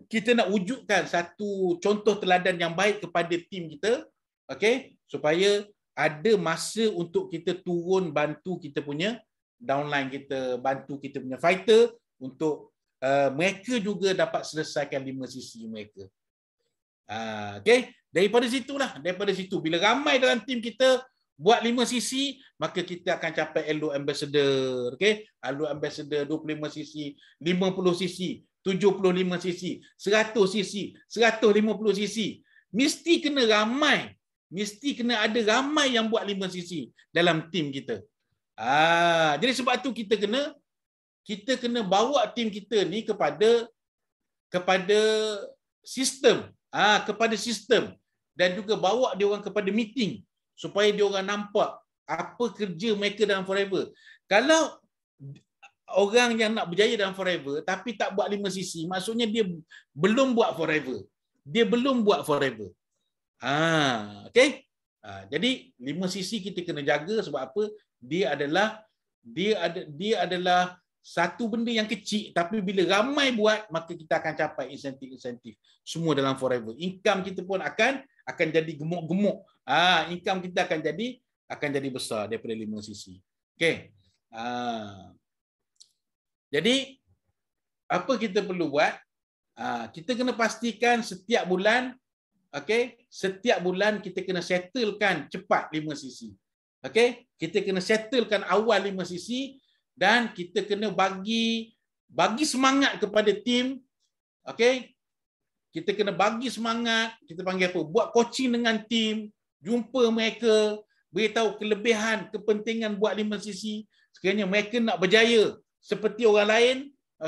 Kita nak wujudkan satu contoh teladan yang baik kepada tim kita, okey, supaya ada masa untuk kita turun bantu kita punya downline kita, bantu kita punya fighter untuk mereka juga dapat selesaikan 5 sisi mereka. Okey, daripada situ bila ramai dalam tim kita buat 5 sisi, maka kita akan capai Allo Ambassador, okey? Allo Ambassador 25 sisi, 50 sisi, 75 sisi, 100 sisi, 150 sisi. Mesti kena ramai. Mesti kena ada ramai yang buat 5 sisi dalam tim kita. Jadi sebab tu kita kena bawa tim kita ni kepada sistem, kepada sistem, dan juga bawa dia orang kepada meeting supaya dia orang nampak apa kerja mereka dalam Forever. Kalau orang yang nak berjaya dalam Forever tapi tak buat 5 sisi, maksudnya dia belum buat Forever. Dia belum buat Forever. Okey. Jadi 5 sisi kita kena jaga sebab apa? Dia adalah satu benda yang kecil, tapi bila ramai buat, maka kita akan capai insentif-insentif semua dalam Forever. Income kita pun akan jadi gemuk-gemuk. Income kita akan jadi besar daripada 5 sisi. Okey. Jadi apa kita perlu buat? Kita kena pastikan setiap bulan, okey, setiap bulan kita kena settlekan cepat 5 sisi. Okey, kita kena settlekan awal 5 sisi dan kita kena bagi semangat kepada tim. Okey, kita kena bagi semangat, kita panggil apa? Buat coaching dengan tim, jumpa mereka, beritahu kelebihan, kepentingan buat 5 sisi. Sekiranya mereka nak berjaya seperti orang lain,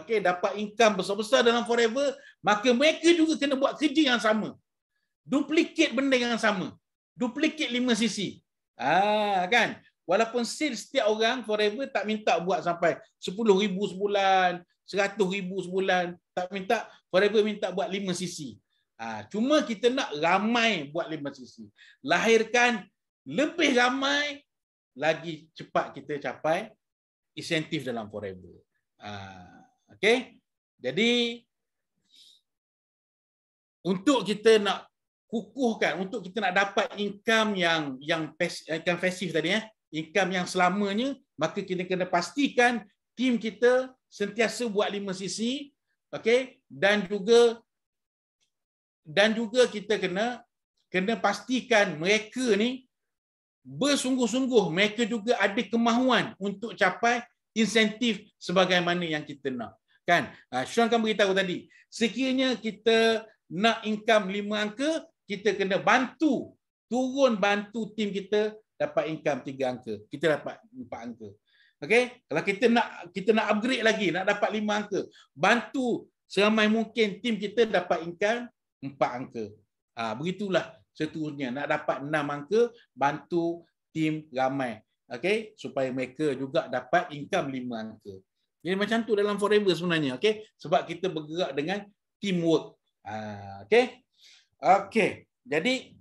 okey, dapat income besar-besar dalam Forever, maka mereka juga kena buat kerja yang sama. Duplicate benda yang sama. Duplicate 5 sisi. Kan? Walaupun sales setiap orang Forever tak minta buat sampai 10,000 sebulan, 100,000 sebulan, tak minta. Forever minta buat 5 sisi. Cuma kita nak ramai buat 5 sisi. Lahirkan lebih ramai, lagi cepat kita capai insentif dalam Forever. Okey. Jadi untuk kita nak kukuhkan, untuk kita nak dapat income yang income pasif tadi, income yang selamanya, maka kita kena pastikan tim kita sentiasa buat 5 sisi, okey, dan juga kita kena pastikan mereka ni bersungguh-sungguh, mereka juga ada kemahuan untuk capai insentif sebagaimana yang kita nak. Kan? Syuan kan beritahu tadi, sekiranya kita nak income 5 angka, kita kena bantu tim kita dapat income 3 angka. Kita dapat 4 angka. Okey? Kalau kita nak upgrade lagi, nak dapat 5 angka, bantu seramai mungkin tim kita dapat income 4 angka. Begitulah seterusnya. Nak dapat 6 angka, bantu tim ramai. Okey, supaya mereka juga dapat income 5 angka. Jadi macam tu dalam Forever sebenarnya, okey? Sebab kita bergerak dengan teamwork. Okey. Okey. Jadi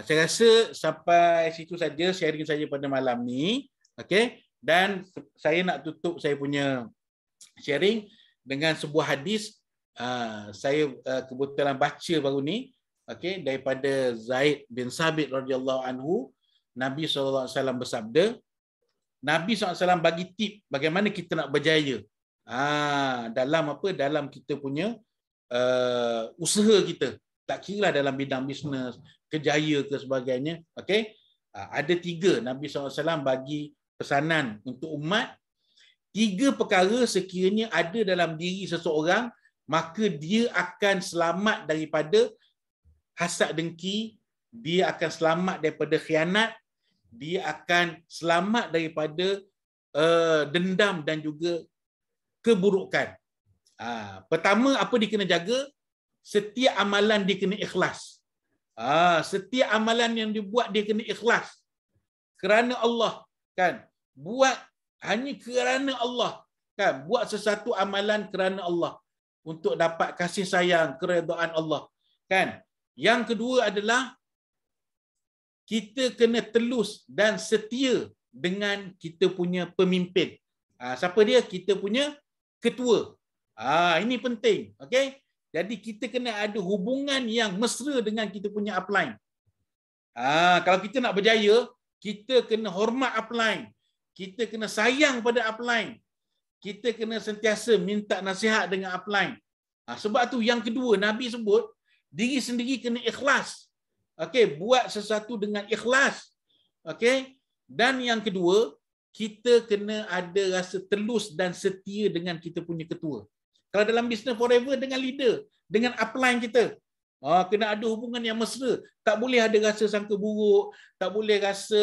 saya rasa sampai situ saja sharing saya pada malam ni. Okey. Dan saya nak tutup saya punya sharing dengan sebuah hadis. Saya kebetulan baca baru ni, okey, daripada Zaid bin Sabit radhiyallahu anhu. Nabi SAW bersabda, Nabi SAW bagi tip bagaimana kita nak berjaya dalam Dalam kita punya usaha kita. Tak kira dalam bidang bisnes, kejaya ke sebagainya. Okay? Ada 3 Nabi SAW bagi pesanan untuk umat. 3 perkara sekiranya ada dalam diri seseorang, maka dia akan selamat daripada hasad dengki, dia akan selamat daripada khianat, dia akan selamat daripada dendam dan juga keburukan. Pertama, apa dia kena jaga? Setiap amalan dia kena ikhlas. Setiap amalan yang dibuat dia kena ikhlas. Kerana Allah, kan? Buat hanya kerana Allah, kan? Buat sesuatu amalan kerana Allah untuk dapat kasih sayang, keredaan Allah, kan? Yang kedua adalah kita kena telus dan setia dengan kita punya pemimpin. Siapa dia? Kita punya ketua. Ini penting. Okay? Jadi kita kena ada hubungan yang mesra dengan kita punya upline. Kalau kita nak berjaya, kita kena hormat upline. Kita kena sayang pada upline. Kita kena sentiasa minta nasihat dengan upline. Sebab tu yang kedua Nabi sebut, diri sendiri kena ikhlas. Okey, buat sesuatu dengan ikhlas. Okey? Dan yang kedua, kita kena ada rasa telus dan setia dengan kita punya ketua. Kalau dalam business Forever, dengan leader, dengan upline kita. Kena ada hubungan yang mesra. Tak boleh ada rasa sangka buruk, tak boleh rasa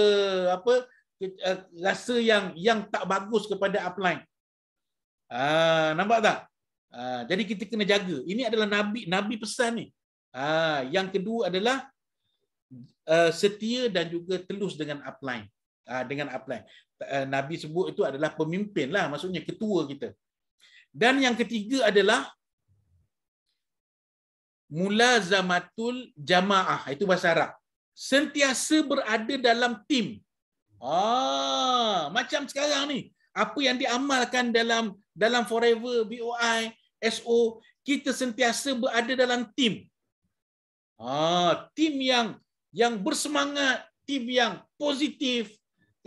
rasa yang tak bagus kepada upline. Nampak tak? Jadi kita kena jaga. Ini adalah Nabi pesan ni. Yang kedua adalah setia dan juga telus dengan upline. Nabi sebut itu adalah pemimpin lah, maksudnya ketua kita. Dan yang ketiga adalah mulazamatul jamaah, itu bahasa Arab. Sentiasa berada dalam tim. Macam sekarang ni, apa yang diamalkan dalam Forever, BOI, SO, kita sentiasa berada dalam tim. Tim yang bersemangat, tim yang positif,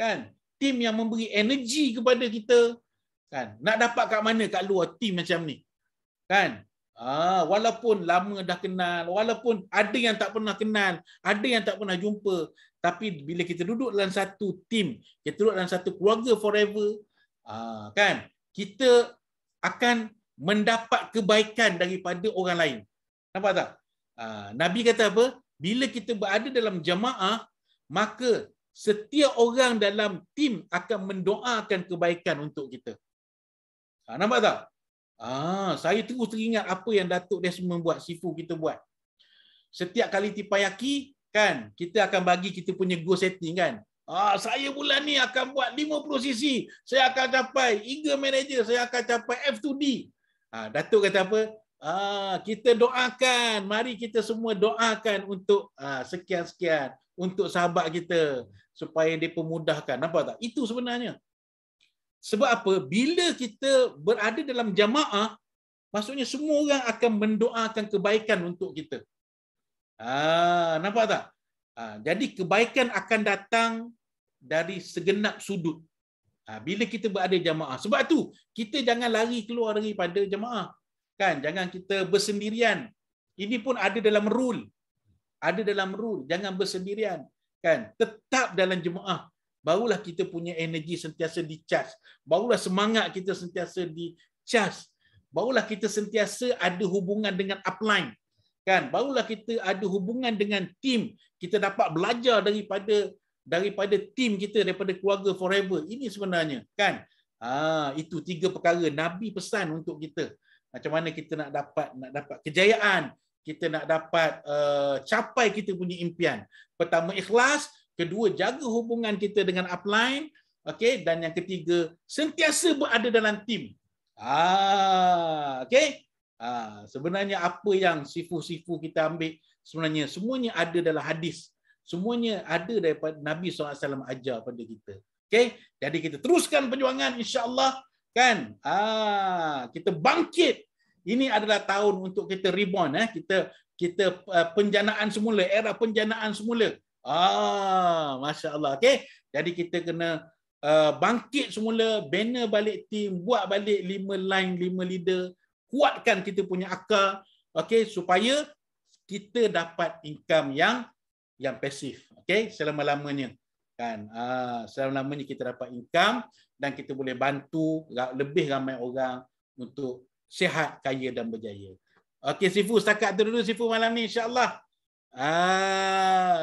kan? Tim yang memberi energi kepada kita, kan? Nak dapat kat mana kat luar tim macam ni, kan? Walaupun lama dah kenal, walaupun ada yang tak pernah kenal, ada yang tak pernah jumpa, tapi bila kita duduk dalam satu tim, kita duduk dalam satu keluarga Forever, kan? Kita akan mendapat kebaikan daripada orang lain. Nampak tak? Nabi kata apa? Bila kita berada dalam jamaah, maka setiap orang dalam tim akan mendoakan kebaikan untuk kita. Nampak tak? Saya terus teringat apa yang Datuk Desmond buat, Sifu kita buat. Setiap kali tipayaki, kan, kita akan bagi kita punya goal setting, kan. Saya bulan ni akan buat 50 sisi. Saya akan capai Eagle Manager, saya akan capai F2D. Datuk kata apa? Kita doakan, mari kita semua doakan untuk sekian-sekian, untuk sahabat kita supaya dia pemudahkan. Nampak tak? Itu sebenarnya. Sebab apa? Bila kita berada dalam jamaah, maksudnya semua orang akan mendoakan kebaikan untuk kita. Nampak tak? Jadi kebaikan akan datang dari segenap sudut. Bila kita berada jamaah. Sebab tu kita jangan lari keluar daripada jamaah. Kan? Jangan kita bersendirian. Ini pun ada dalam rule. Ada dalam rule. Jangan bersendirian. Kan? Tetap dalam jemaah. Barulah kita punya energi sentiasa di-charge. Barulah semangat kita sentiasa di-charge. Barulah kita sentiasa ada hubungan dengan upline. Kan? Barulah kita ada hubungan dengan tim. Kita dapat belajar daripada tim kita, daripada keluarga forever. Ini sebenarnya. Kan? Itu 3 perkara Nabi pesan untuk kita. Macam mana kita nak dapat kejayaan. Kita nak dapat capai kita punya impian. Pertama, ikhlas. Kedua, jaga hubungan kita dengan upline. Okay? Dan yang ketiga, sentiasa berada dalam tim. Okay? Sebenarnya apa yang sifu-sifu kita ambil, sebenarnya semuanya ada dalam hadis. Semuanya ada daripada Nabi SAW ajar pada kita. Okay? Jadi kita teruskan perjuangan, insya-Allah. Kan? Kita bangkit. Ini adalah tahun untuk kita reborn. Kita penjanaan semula, era penjanaan semula. Masya Allah. Okay? Jadi kita kena bangkit semula, banner balik tim, buat balik 5 line, 5 leader, kuatkan kita punya akar, okay? Supaya kita dapat income yang pasif. Okay? Selama-lamanya. Kan? Selama-lamanya kita dapat income dan kita boleh bantu lebih ramai orang untuk sihat, kaya dan berjaya. Okey, Sifu, setakat itu dulu Sifu malam ni, insya-Allah.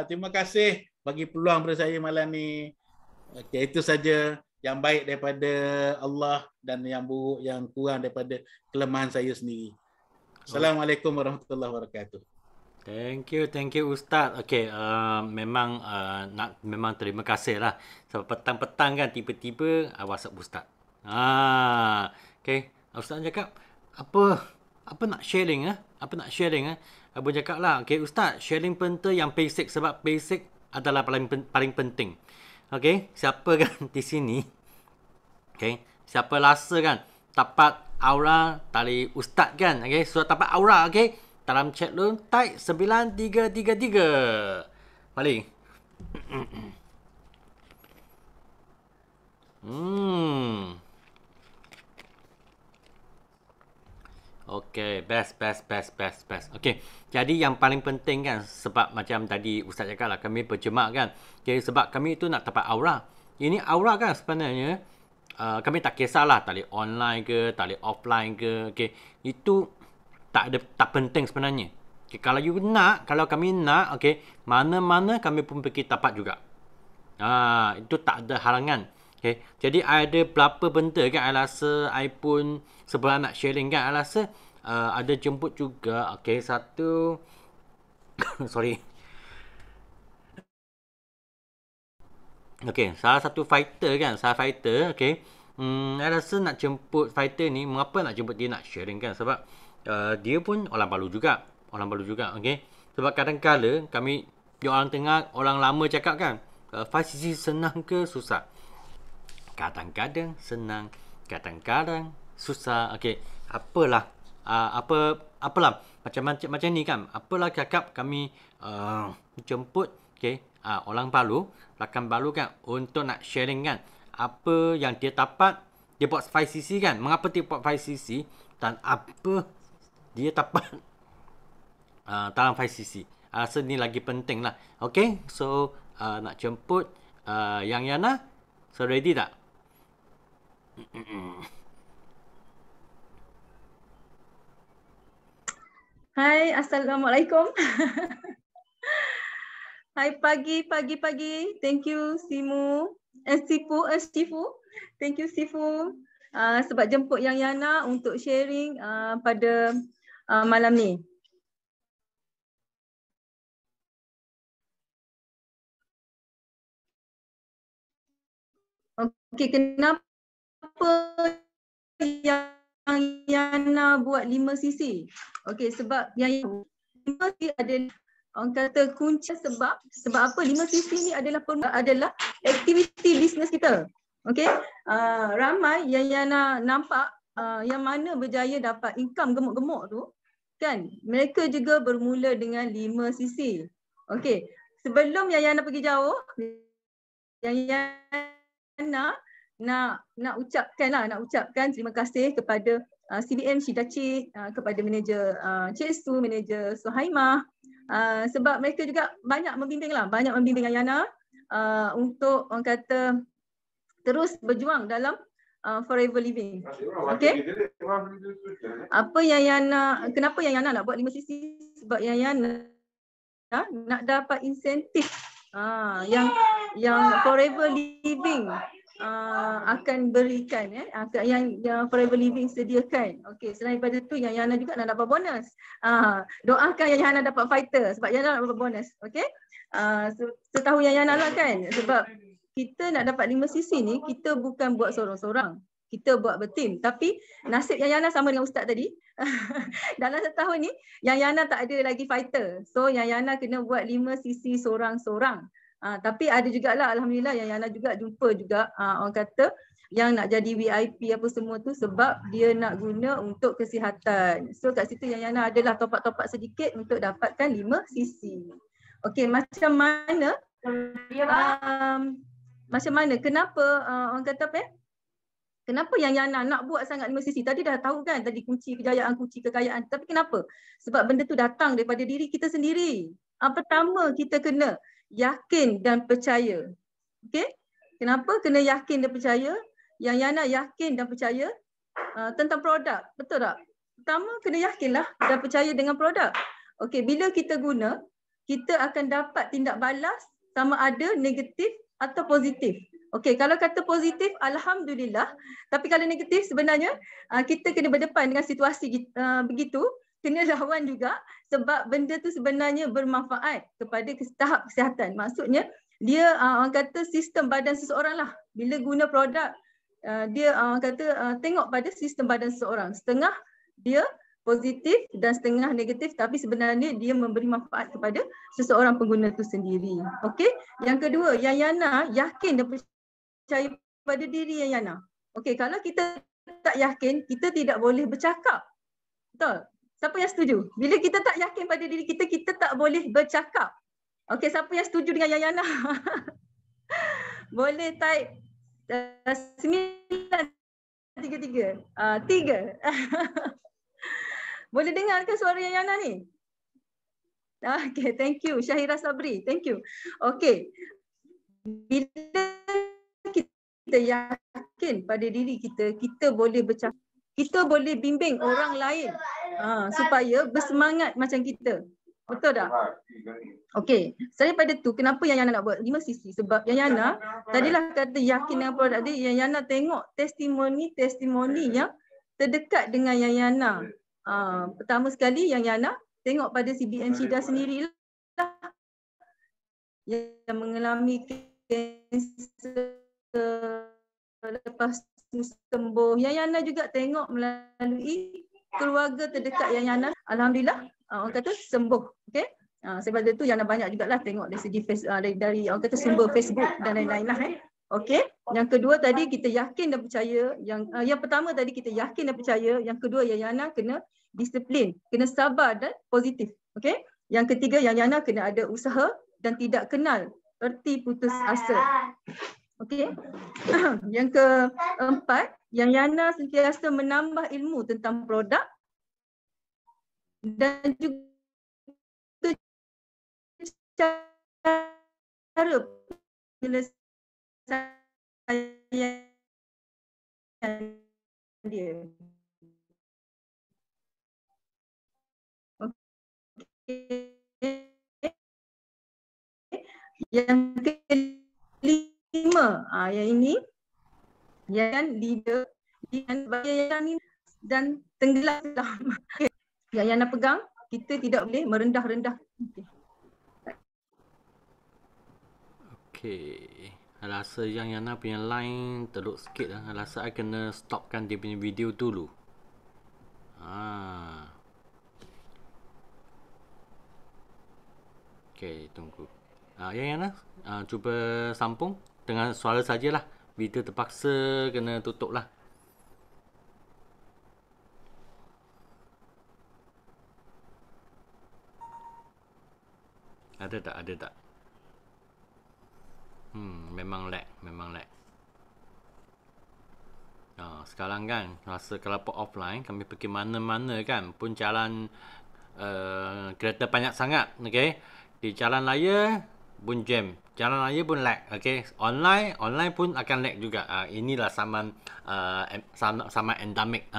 Terima kasih bagi peluang pada saya malam ni. Okey, itu saja yang baik daripada Allah dan yang buruk, yang kurang daripada kelemahan saya sendiri. Assalamualaikum warahmatullahi wabarakatuh.
Thank you Ustaz. Okey, memang memang terima kasih lah. Sebab petang-petang kan tiba-tiba WhatsApp Ustaz. Okey, Ustaz cakap apa nak sharing Apa nak sharing Abang cakap lah, okey Ustaz, sharing penting yang basic sebab basic adalah paling penting. Okey, siapa kan di sini? Okey, siapa rasa kan dapat aura dari Ustaz kan? Okey, so dapat aura, okey. Dalam chat room type 9333. Balik. Okay, best. Okay, jadi yang paling penting kan, sebab macam tadi Ustaz cakap lah, kami berjemaah kan. Okay, sebab kami itu nak dapat aura. Ini aura kan sebenarnya, kami tak kisahlah, tak boleh online ke, tak boleh offline ke. Okay, itu tak penting sebenarnya. Okay, kalau kami nak, okay, mana-mana kami pun pergi dapat juga. Itu tak ada halangan. Okay, jadi ada berapa benda kan, I rasa I pun sebab nak sharing kan, I rasa ada jemput juga. Okay, satu sorry. Okay, salah satu fighter kan, okay. I rasa nak jemput fighter ni, mengapa nak jemput dia nak sharing kan, sebab dia pun orang baru juga, okay. Sebab kadang-kadang kami orang tengah, orang lama cakap kan, 5cc senang ke susah? Kadang-kadang senang, kadang-kadang susah. Okey, apalah macam ni kan. Apalah cakap kami jemput okey, orang baru, rakan baru kan, untuk nak sharing kan. Apa yang dia dapat, dia buat 5cc kan. Mengapa dia buat 5cc dan apa dia dapat dalam 5cc. Rasa ni lagi penting lah. Okey, so nak jemput yang Yana. So ready tak?
Hai, Assalamualaikum. Hai, pagi. Thank you, Sifu. Thank you, Sifu. Sebab jemput yang Yana untuk sharing pada malam ni. Okey, kenapa yang Yana buat 5cc? Okey, sebab yang 5cc adalah, orang kata kunci, sebab apa 5cc ni adalah aktiviti bisnes kita. Okey, ramai yang Yana nampak yang mana berjaya dapat income gemuk-gemuk tu, kan? Mereka juga bermula dengan 5 sisi. Okey, sebelum yang Yana pergi jauh, yang Yana nak ucapkan terima kasih kepada CBM Syida Cik, kepada manager Cik Su, manager Suhaimah, sebab mereka juga banyak membimbing yang Yana untuk orang kata terus berjuang dalam forever living. Okey. Apa yang Yana, kenapa yang Yana nak buat 5 sisi? Sebab yang Yana nak dapat insentif yang forever living akan berikan, yang forever living sediakan. Okey, selain daripada tu yang Yana juga nak dapat bonus. Doakan yang Yana dapat fighter sebab Yana nak dapat bonus. Okey. Setahu yang Yana lah kan, sebab kita nak dapat 5 sisi ni, kita bukan buat sorang-sorang. Kita buat bertim. Tapi nasib yang Yana sama dengan Ustaz tadi. Dalam setahun ni, yang Yana tak ada lagi fighter. So yang Yana kena buat 5 sisi sorang-sorang. Tapi ada jugalah, Alhamdulillah yang Yana juga jumpa juga orang kata yang nak jadi VIP apa semua tu sebab dia nak guna untuk kesihatan. So kat situ yang Yana adalah topak-topak sedikit untuk dapatkan 5 sisi. Okey, macam mana, kenapa orang kata apa ya? Kenapa yang Yana nak buat sangat 5 sisi? Tadi dah tahu kan, tadi kunci kejayaan, kunci kekayaan. Tapi kenapa? Sebab benda tu datang daripada diri kita sendiri. Pertama, kita kena yakin dan percaya. Okey? Kenapa kena yakin dan percaya? Yang Yana yakin dan percaya tentang produk. Betul tak? Pertama, kena yakinlah dan percaya dengan produk. Okey, bila kita guna, kita akan dapat tindak balas sama ada negatif atau positif. Okey, kalau kata positif, Alhamdulillah. Tapi kalau negatif, sebenarnya kita kena berdepan dengan situasi begitu. Kena lawan juga sebab benda tu sebenarnya bermanfaat kepada tahap kesihatan. Maksudnya, dia orang kata sistem badan seseorang lah. Bila guna produk, dia orang kata tengok pada sistem badan seseorang. Setengah dia positif dan setengah negatif, tapi sebenarnya dia memberi manfaat kepada seseorang pengguna itu sendiri. Okey. Yang kedua, yang Yana yakin dan percaya pada diri yang Yana. Okey, kalau kita tak yakin, kita tidak boleh bercakap. Betul? Siapa yang setuju? Bila kita tak yakin pada diri kita, kita tak boleh bercakap. Okey, siapa yang setuju dengan yang Yana? Boleh type 933. 3. Boleh dengar ke suara yang Yana ni? Okay, thank you. Syahira Sabri, thank you. Okay. Bila kita yakin pada diri kita, kita boleh bercakap. Kita boleh bimbing orang lain supaya bersemangat macam kita. Betul tak? Okey, selain pada tu, kenapa yang Yana nak buat 5 sisi? Sebab yang Yana, tadilah kata yakin dengan produk dia, yang Yana tengok testimoni yang terdekat dengan yang Yana. Pertama sekali yang Yana tengok pada CBM Syida sendirilah yang mengalami kanser, lepas tu sembuh. Yang Yana juga tengok melalui keluarga terdekat yang Yana, alhamdulillah orang kata sembuh. Okey. Sebab itu Yana banyak jugalah tengok dari segi dari orang kata sumber Facebook dan lain-lain lah. Okey. Yang kedua tadi kita yakin dan percaya. Yang pertama tadi kita yakin dan percaya. Yang kedua yang Yana kena disiplin, kena sabar dan positif. Okey. Yang ketiga yang Yana kena ada usaha dan tidak kenal erti putus asa. Okey. Yang keempat, yang Yana sentiasa menambah ilmu tentang produk dan juga cara penyelesaian dia. Okay. Yang kelima, yang ini yang leader yang dan tenggelam dalam yang Yana pegang, kita tidak boleh merendah-rendah.
Okay. Rasa yang Yana punya line teruk sikit lah. Rasa I kena stopkan dia punya video dulu. Okay, tunggu. Yang Yana, cuba sambung dengan suara sajalah. Video terpaksa kena tutup lah. Ada tak? Ada tak? Memang lag. Sekarang kan, rasa kalau offline, kami pergi mana-mana kan, pun jalan kereta banyak sangat, okay? Di jalan raya pun jam, jalan raya pun lag, okay? Online pun akan lag juga. Inilah sama endemik.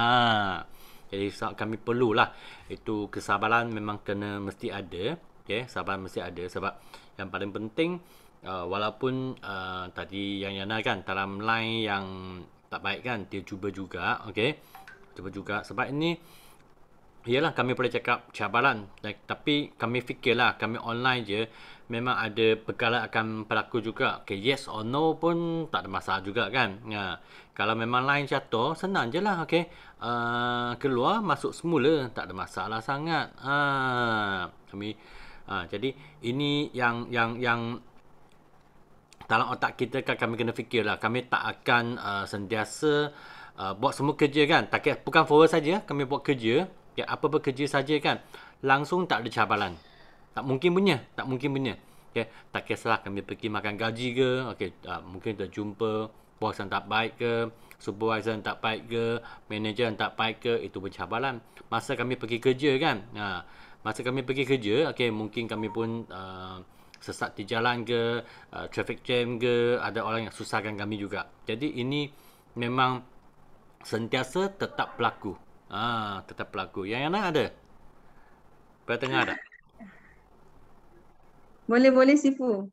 Jadi kami perlulah itu kesabaran memang kena mesti ada, okay? Sabaran mesti ada sebab yang paling penting walaupun tadi yang Yana kan dalam line yang tak baik kan, dia cuba juga, okay? Cuba juga sebab ini yalah kami boleh cakap cabaran, tapi kami fikirlah kami online je memang ada perkara akan berlaku juga. Okay, yes or no pun tak ada masalah juga kan. Kalau memang line jatuh, senang je lah, okay? Keluar masuk semula, tak ada masalah sangat. Jadi ini yang dalam otak kita kan kami kena fikirlah. Kami tak akan sentiasa buat semua kerja kan. Bukan forward saja, kami buat kerja. Ya, apa-apa kerja saja kan. Langsung tak ada cabaran. Tak mungkin punya. Okay. Tak kisahlah kami pergi makan gaji ke. Okay. Mungkin dah jumpa bos yang tak baik ke. Supervisor yang tak baik ke. Manager yang tak baik ke. Itu pun cabaran. Masa kami pergi kerja kan. Masa kami pergi kerja, okay, mungkin kami pun sesat di jalan ke, traffic jam ke, ada orang yang susahkan kami juga. Jadi ini memang sentiasa tetap berlaku. Tetap berlaku. Yang Yana ada? Pada tengah ada?
Boleh Sifu.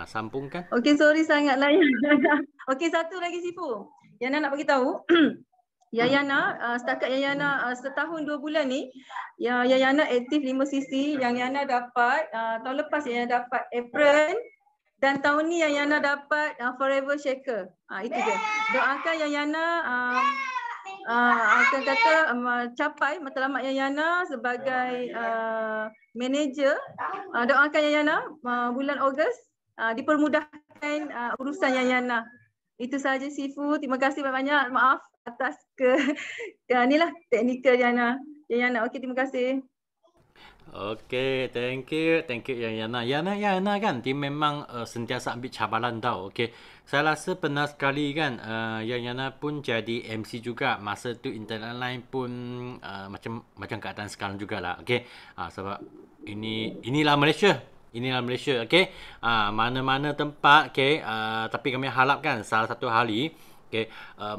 Sambungkan.
Okey, sorry sangatlah. Okey, satu lagi Sifu. Yana nak bagi tahu. Yana, setakat Yana setahun 2 bulan ni, Yana aktif 5cc yang Yana dapat, tahun lepas Yana dapat apron dan tahun ni yang Yana dapat forever shaker. Itu je. Doakan yang Yana akan kata capai matlamat yang Yana sebagai manager. Doakan yang Yana bulan Ogos dipermudahkan urusan yang Yana. Itu saja Sifu. Terima kasih banyak-banyak. Maaf atas inilah teknikal Yana. Okey, terima kasih.
Okey, thank you yang Yana kan dia memang sentiasa ambil cabaran tau. Okey, saya rasa pernah sekali kan yang Yana pun jadi MC juga. Masa tu internet line pun macam keadaan sekarang jugalah. Okey, sebab inilah Malaysia. Okey. Mana-mana tempat, okey, tapi kami harapkan salah satu hari, okey,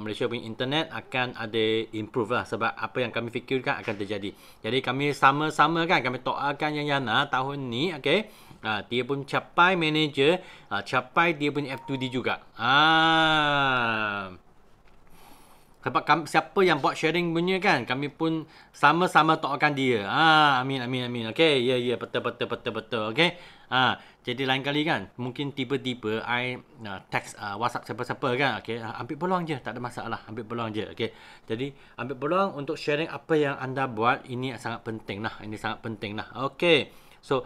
Malaysia punya internet akan ada improve lah sebab apa yang kami fikirkan akan terjadi. Jadi kami sama-sama kan kami doakan yang Yana tahun ni, okey, dia pun capai manager, capai dia punya F2D juga. Sebab siapa yang buat sharing punya kan, kami pun sama-sama doakan dia. Amin. Okey, ya betul. Okey. Jadi lain kali kan, mungkin tiba-tiba I text WhatsApp siapa-siapa kan. Okey, ambil peluang je, tak ada masalah. Ambil peluang je. Okey. Jadi ambil peluang untuk sharing apa yang anda buat, ini sangat penting lah. Okey. So,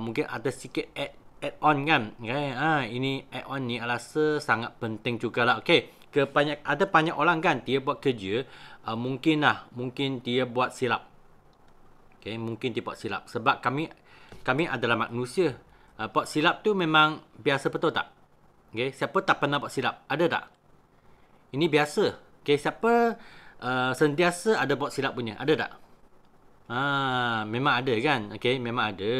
mungkin ada sikit add on kan. Okay. Ini add on ni rasa sangat penting jugalah. Okey. Ada banyak orang kan dia buat kerja, mungkin dia buat silap. Okey, mungkin dia buat silap sebab kami adalah manusia. Buat silap tu memang biasa, betul tak? Okey, siapa tak pernah buat silap? Ada tak? Ini biasa. Okey, siapa sentiasa ada buat silap punya? Ada tak? Memang ada kan? Okey, memang ada.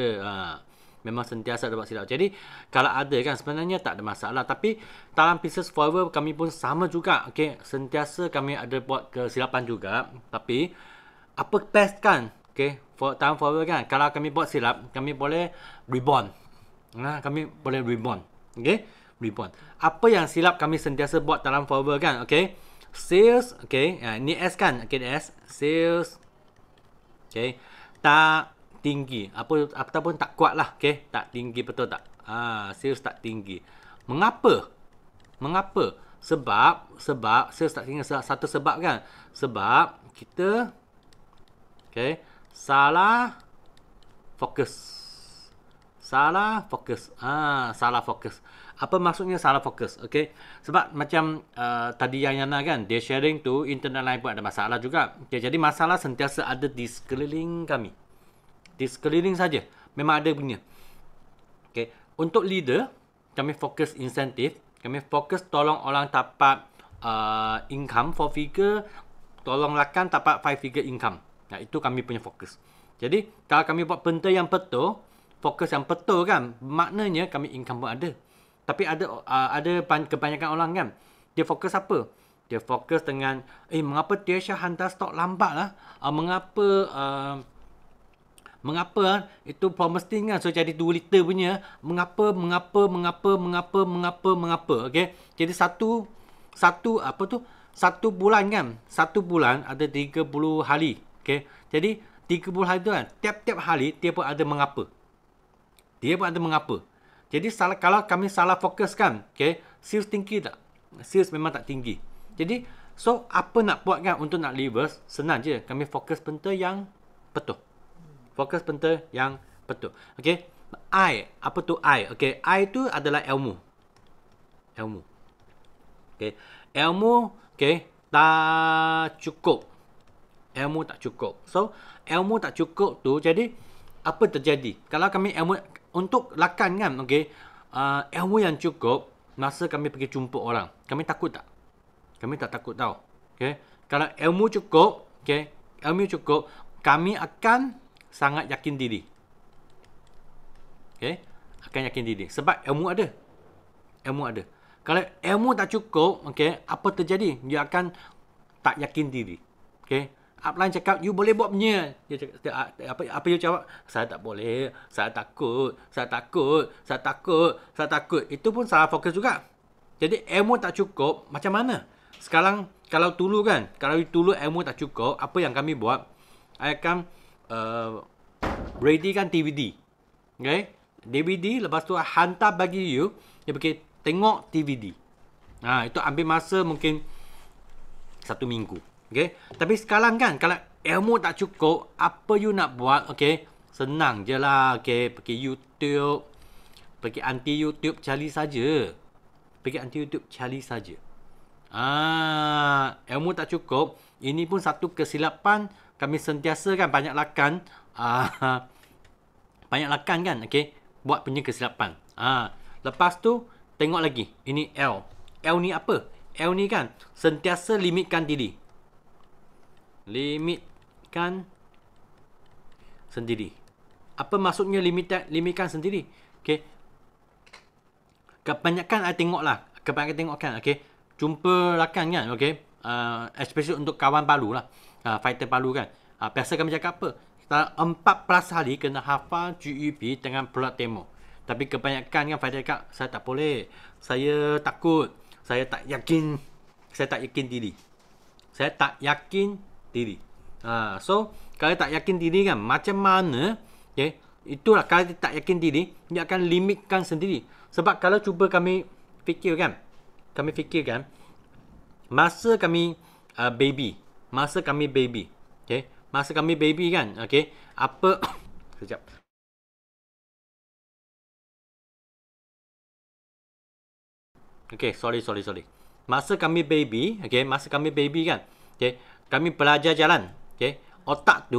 Memang sentiasa ada buat silap. Jadi kalau ada kan sebenarnya tak ada masalah. Tapi dalam Pieces Forever kami pun sama juga. Okey, sentiasa kami ada buat kesilapan juga. Tapi apa best kan? Okey, dalam Forever kan kalau kami buat silap, kami boleh reborn. Kami boleh reborn. Okey, reborn. Apa yang silap kami sentiasa buat dalam Forever kan? Okey. Sales, okey, ni S kan? Okey, S, sales. Okey. Tak tinggi, ataupun tak kuat lah, okey, tak tinggi, betul tak? Sales tak tinggi. Mengapa? Sebab sales tak tinggi, satu sebab kan? Sebab kita, okey, salah fokus. Apa maksudnya salah fokus? Okay. Sebab macam tadi yang Yana kan, dia sharing tu, internet lain pun ada masalah juga. Okay. Jadi masalah sentiasa ada di sekeliling kami. Di sekeliling saja. Memang ada punya. Okay. Untuk leader, kami fokus insentif. Kami fokus tolong orang dapat income 4 figure. Tolong rakan dapat 5 figure income. Nah, itu kami punya fokus. Jadi, kalau kami buat benda yang betul, fokus yang betul kan, maknanya kami income pun ada. Tapi ada kebanyakan orang kan, dia fokus apa? Dia fokus dengan, mengapa Tiasha hantar stok lambat lah? Mengapa itu promising kan, so jadi 2 liter punya. Mengapa. Okay? Jadi satu bulan kan, satu bulan ada 30 hari. Okay? Jadi 30 hari tu kan, tiap-tiap hari dia pun ada mengapa. Jadi kalau kami salah fokus kan, okay, sales tinggi tak? Sales memang tak tinggi. Jadi, so apa nak buat kan untuk nak reverse? Senang je. Kami fokus benda yang betul. Okay. Apa tu I? Okay, I tu adalah ilmu. Okay. Ilmu, okay, tak cukup. So, ilmu tak cukup tu, jadi apa terjadi? Kalau kami ilmu untuk lakan kan, okay, ilmu yang cukup, masa kami pergi jumpa orang, kami takut tak? Kami tak takut tau. Okay. Kalau ilmu cukup, okay, kami akan sangat yakin diri. Okay, akan yakin diri. Sebab ilmu ada. Kalau ilmu tak cukup, okay, apa terjadi? Dia akan tak yakin diri. Okay. Upline cakap, you boleh buat punya. Dia cakap, apa you jawab? Saya tak boleh. Saya takut. Itu pun salah fokus juga. Jadi ilmu tak cukup, macam mana? Sekarang, kalau dulu kan, kalau dulu ilmu tak cukup, apa yang kami buat? I akan ready kan DVD. Okay? DVD, lepas tu hantar bagi you, dia pergi tengok DVD. Itu ambil masa mungkin 1 minggu. Okay? Tapi sekarang kan, kalau ilmu tak cukup, apa you nak buat? Okay? Senang je lah. Okay? Pergi YouTube. Pergi anti YouTube, cari saja. Ilmu tak cukup. Ini pun satu kesilapan. Kami sentiasa kan banyak lakan kan, okay, buat punya kesilapan. Lepas tu tengok lagi. Ini L. L ni apa? L ni kan sentiasa limitkan diri. Apa maksudnya limitkan sendiri? Okay. Kebanyakan I tengok kan, okay. Jumpa rakan kan, okay. Especially untuk kawan baru lah. Fighter baru kan. Biasa kami cakap apa? 14 hari kena hafal GEP dengan plot demo. Tapi kebanyakan kan fighter cakap, saya tak boleh. Saya takut. Saya tak yakin diri. So, kalau tak yakin diri kan, macam mana? Okay, itulah kalau tak yakin diri, dia akan limitkan sendiri. Sebab kalau cuba kami fikirkan, masa kami baby, okay, masa kami baby kan, okay, apa sekejap. Okay, sorry. Masa kami baby kan, okay, kami belajar jalan, okay, otak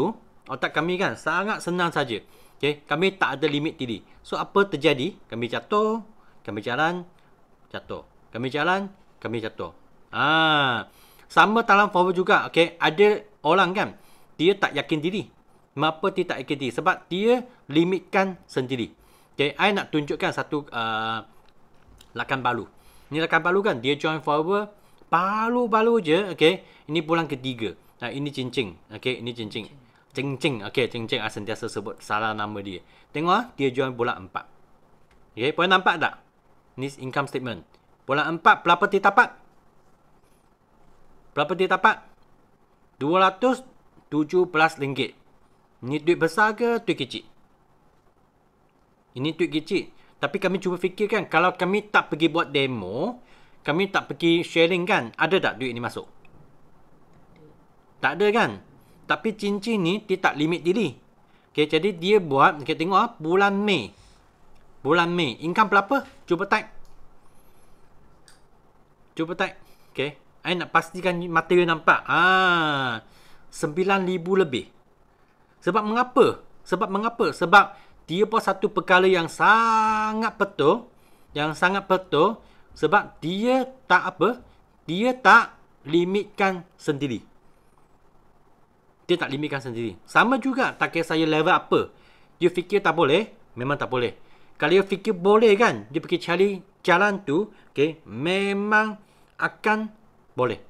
kami kan sangat senang saja, okay, kami tak ada limit diri. So apa terjadi? Kami jatuh, kami jalan, jatuh, kami jalan, kami jatuh. Sama dalam forward juga, okay, ada orang kan, dia tak yakin diri. Mengapa dia tak yakin diri? Sebab dia limitkan sendiri. Okay, I nak tunjukkan satu lakan baru. Ni rakan baru kan, dia join forward baru je, okay. Ini bulan ketiga. Ini cincing, okay, ini cincing. Okay, cincing sentiasa sebut salah nama dia. Tengok dia join bulan 4. Okay, boleh nampak tak? Ni income statement. Bulan 4 berapa dia dapat? RM217. Ini duit besar ke duit kecil? Ini duit kecil. Tapi kami cuba fikirkan, kalau kami tak pergi buat demo, kami tak pergi sharing kan, ada tak duit ni masuk? Tak ada kan? Tapi cincin ni, dia tak limit diri. Okay, jadi dia buat, okay, tengok bulan Mei. Income berapa? Cuba type. Cuba type. Okay. I nak pastikan mata you nampak. 9,000 lebih. Sebab mengapa? Sebab dia pun satu perkara yang sangat betul. Sebab dia tak apa? Dia tak limitkan sendiri. Sama juga tak kira saya level apa. You fikir tak boleh? Memang tak boleh. Kalau you fikir boleh kan? Dia pergi cari jalan tu. Okay. Memang akan boleh.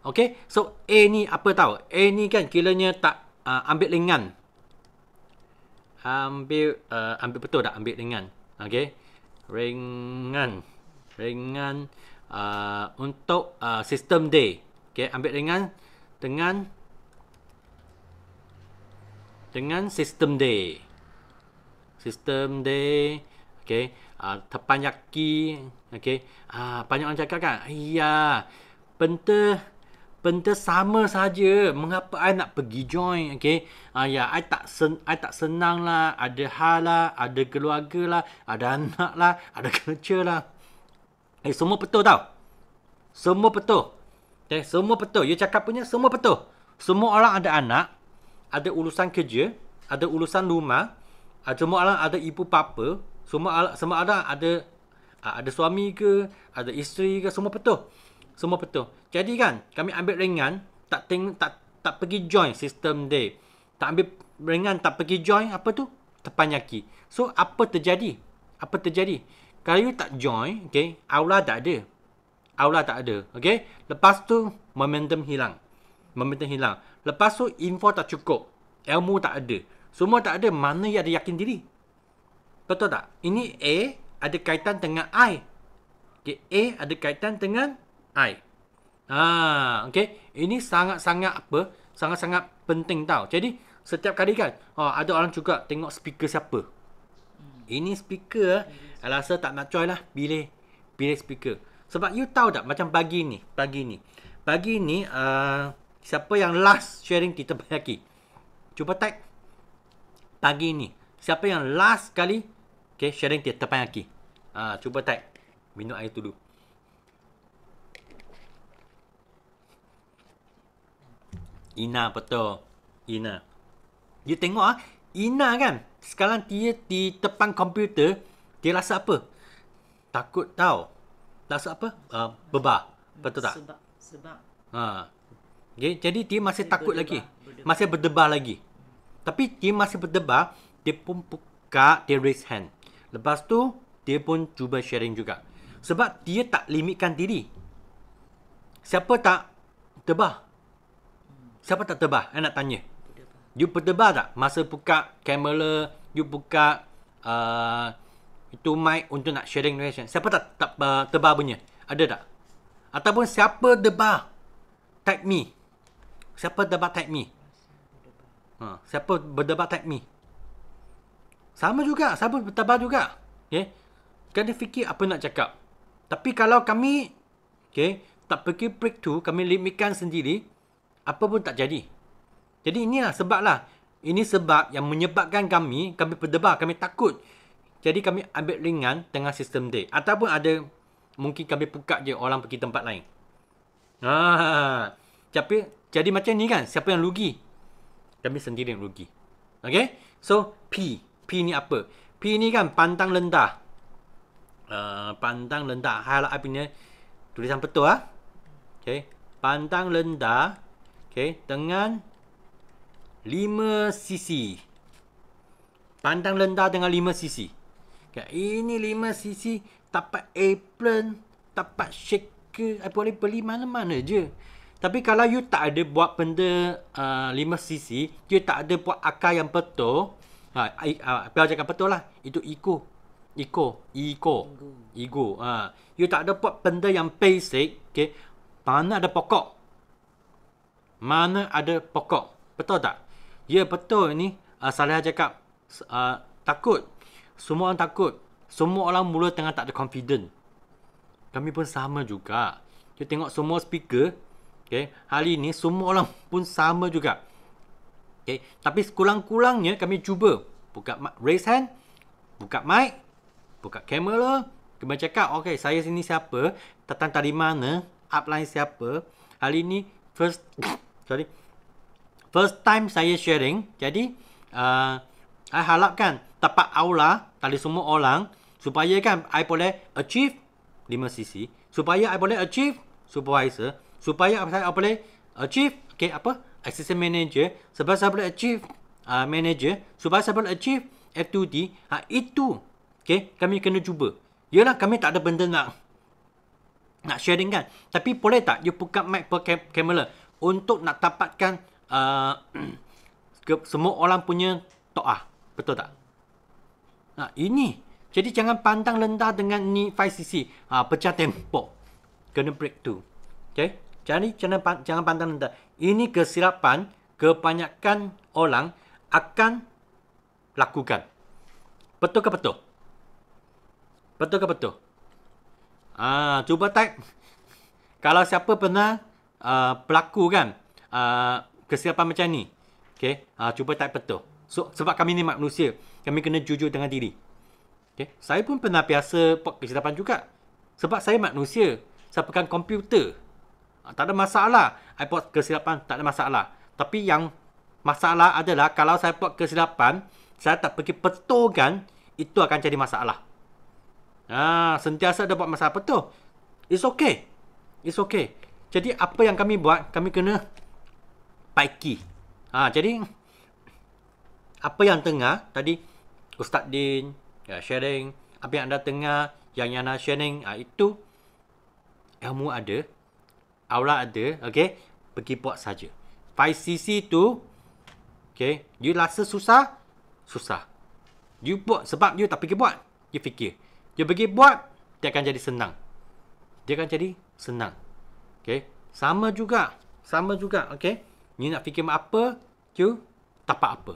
Okay. So A ni apa tahu? A ni kan kiranya tak ambil ringan. Ambil betul tak? Ambil ringan. Okay. Ringan untuk sistem D. Okay. Ambil ringan dengan sistem D. Okay. Teppanyaki. Okay. Banyak orang cakap kan, iya, benda sama saja. Mengapa I nak pergi join? Okay. Ya, I tak senang lah. Ada hal lah, ada keluarga lah, ada anak lah, ada kerja lah. Semua betul tau. Semua betul. Okay, semua betul. You cakap punya semua betul. Semua orang ada anak, ada urusan kerja, ada urusan rumah, semua orang ada ibu bapa, semua orang ada suami ke, ada isteri ke, semua betul. Jadi kan, kami ambil ringan, tak pergi join sistem D. Tak ambil ringan, tak pergi join, apa tu? Teppanyaki. So, apa terjadi? Kalau you tak join, okay, aula tak ada. Okay. Lepas tu, momentum hilang. Lepas tu, info tak cukup. Ilmu tak ada. Semua tak ada. Mana yang ada yakin diri? Betul tak? Ini A ada kaitan dengan I. Okay. A ada kaitan dengan I. Okay. Ini sangat-sangat apa? Sangat-sangat penting tau. Jadi, setiap kali kan, ada orang juga tengok speaker siapa. Ini speaker, rasa tak nak join lah. Pilih speaker. Sebab you tahu tak, macam pagi ni, siapa yang last sharing di Teppanyaki? Cuba type. Pagi ni, siapa yang last kali sharing di Teppanyaki? Cuba type. Minum air dulu. Ina, betul. Ina. You tengok Ina kan, sekarang dia di depan komputer, dia rasa apa? Takut tau. Rasa apa? Bebar. Betul tak?
Sebab.
Okay, jadi dia masih takut lagi. Masih berdebar lagi. Tapi dia masih berdebar, dia pun buka, dia raise hand. Lepas tu, dia pun cuba sharing juga. Sebab dia tak limitkan diri. Siapa tak debar? Siapa tak debar? Saya nak tanya. You berdebar tak? Masa buka kamera, you buka itu mic untuk nak sharing reaction. Siapa tak debar punya? Ada tak? Ataupun siapa debar? Type me. Siapa debar type me? Siapa berdebar type me? Sama juga. Siapa berdebar juga? Okay. Kena fikir apa nak cakap. Tapi kalau kami tak pergi breakthrough, kami limitkan sendiri, apa pun tak jadi. Jadi inilah sebab lah. Ini sebab yang menyebabkan kami berdebar, kami takut. Jadi kami ambil ringan dengan sistem D. Ataupun ada, mungkin kami buka je orang pergi tempat lain. Jadi macam ni kan, siapa yang rugi? Kami sendiri yang rugi. Okay? So, P. P ni apa? P ni kan pantang rendah. Pantang rendah. Hal I punya tulisan betul lah. Okay. Pantang rendah. Okay. Dengan 5 cc. Pantang rendah dengan 5 cc. Okay. Ini 5 cc. Tapak apron. Tapak shaker. I boleh beli mana-mana je. Tapi kalau you tak ada buat benda 5 cc, you tak ada buat akar yang betul, Biar cakap betul lah, itu ego. You tak ada buat benda yang basic, okay? Mana ada pokok? Betul tak? Ya, betul ni. Salih cakap takut. Semua orang takut. Semua orang mula tengah tak ada confident. Kami pun sama juga. You tengok semua speaker, okay, hari ni semua orang pun sama juga. Okay. Tapi sekurang-kurangnya kami cuba buka raise hand, buka mic, buka kamera, Kami cakap, okay, saya sini siapa, datang dari mana, upline siapa. Hari ni first time saya sharing. Jadi, I harapkan tapak aula dari semua orang supaya kan I boleh achieve 5cc, supaya I boleh achieve supervisor, supaya saya boleh achieve assistant manager, supaya saya boleh achieve manager, supaya saya boleh achieve F2D. Itu kami kena cuba. Yalah, kami tak ada benda nak sharing kan, tapi boleh tak you buka mic per kamera untuk nak dapatkan semua orang punya to'ah. Betul tak? Ini. Jadi jangan pandang rendah dengan ni 5cc. Pecah tembok. Kena break tu. Okay? Jadi jangan pandang rendah. Ini kesilapan kebanyakan orang akan lakukan. Betul ke betul? Betul ke betul? Cuba type. Kalau siapa pernah berlaku kan kesilapan macam ni. Okay? Cuba type betul. So, sebab kami ni manusia. Kami kena jujur dengan diri. Okay? Saya pun pernah biasa buat kesilapan juga. Sebab saya manusia. Saya pegang komputer. Tak ada masalah. I buat kesilapan, tak ada masalah. Tapi yang masalah adalah kalau saya buat kesilapan, saya tak pergi betulkan, itu akan jadi masalah. Sentiasa ada buat masalah betul. It's okay. It's okay. Jadi apa yang kami buat, kami kena baiki. Jadi apa yang tengah tadi Ustaz Din sharing, apa yang anda tengah, yang Yana sharing, itu ilmu ada, aula ada, okay? Pergi buat saja. 5cc tu, okay, you rasa susah, susah. You buat sebab you tak pergi buat, you fikir. You pergi buat, dia akan jadi senang. Dia akan jadi senang. Okay? Sama juga, okay? You nak fikir apa, you tapak apa.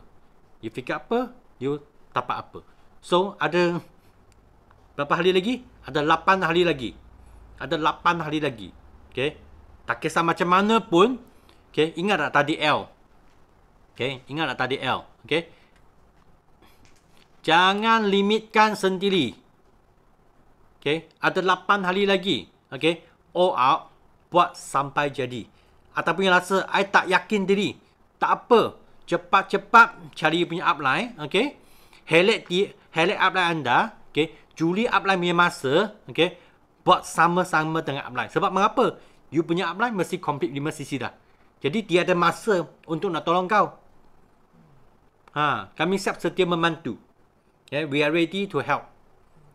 You fikir apa, you tapak apa. So, ada berapa hari lagi? Ada 8 hari lagi. Ada 8 hari lagi. Okay? Tak kisah macam mana pun, okay? Ingat tak tadi L? Okay? Ingat tak tadi L? Okay? Jangan limitkan sendiri. Okay? Ada 8 hari lagi. Okay? All out. Buat sampai jadi. Ataupun yang rasa, I tak yakin diri. Tak apa. Cepat-cepat cari punya upline. Okay? Highlight upline anda. Okay? Juli upline punya masa. Okay? Buat sama-sama dengan upline. Sebab mengapa? You punya upline mesti complete 5cc dah. Jadi dia ada masa untuk nak tolong kau. Kami siap setia membantu. Okay? We are ready to help.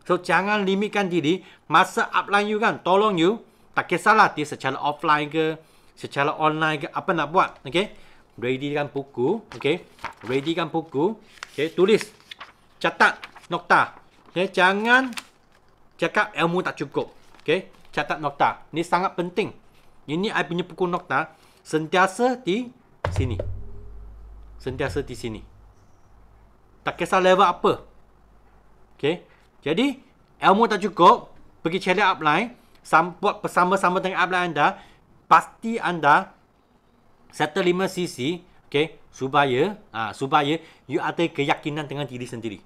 So, jangan limitkan diri. Masa upline you kan, tolong you. Tak kisahlah dia secara offline ke, secara online ke, apa nak buat. Okay? Readykan buku. Okay? Readykan buku. Okay? Tulis. Catat. Nokta. Okay? Jangan cakap ilmu tak cukup. Okay? Catat nokta. Ini sangat penting. Ini I punya buku nokta. Sentiasa di sini. Sentiasa di sini. Tak kisah level apa. Okay? Jadi, ilmu tak cukup, pergi cari upline, buat bersama-sama dengan upline anda, pasti anda settle 5cc, okay, supaya you ada keyakinan dengan diri sendiri.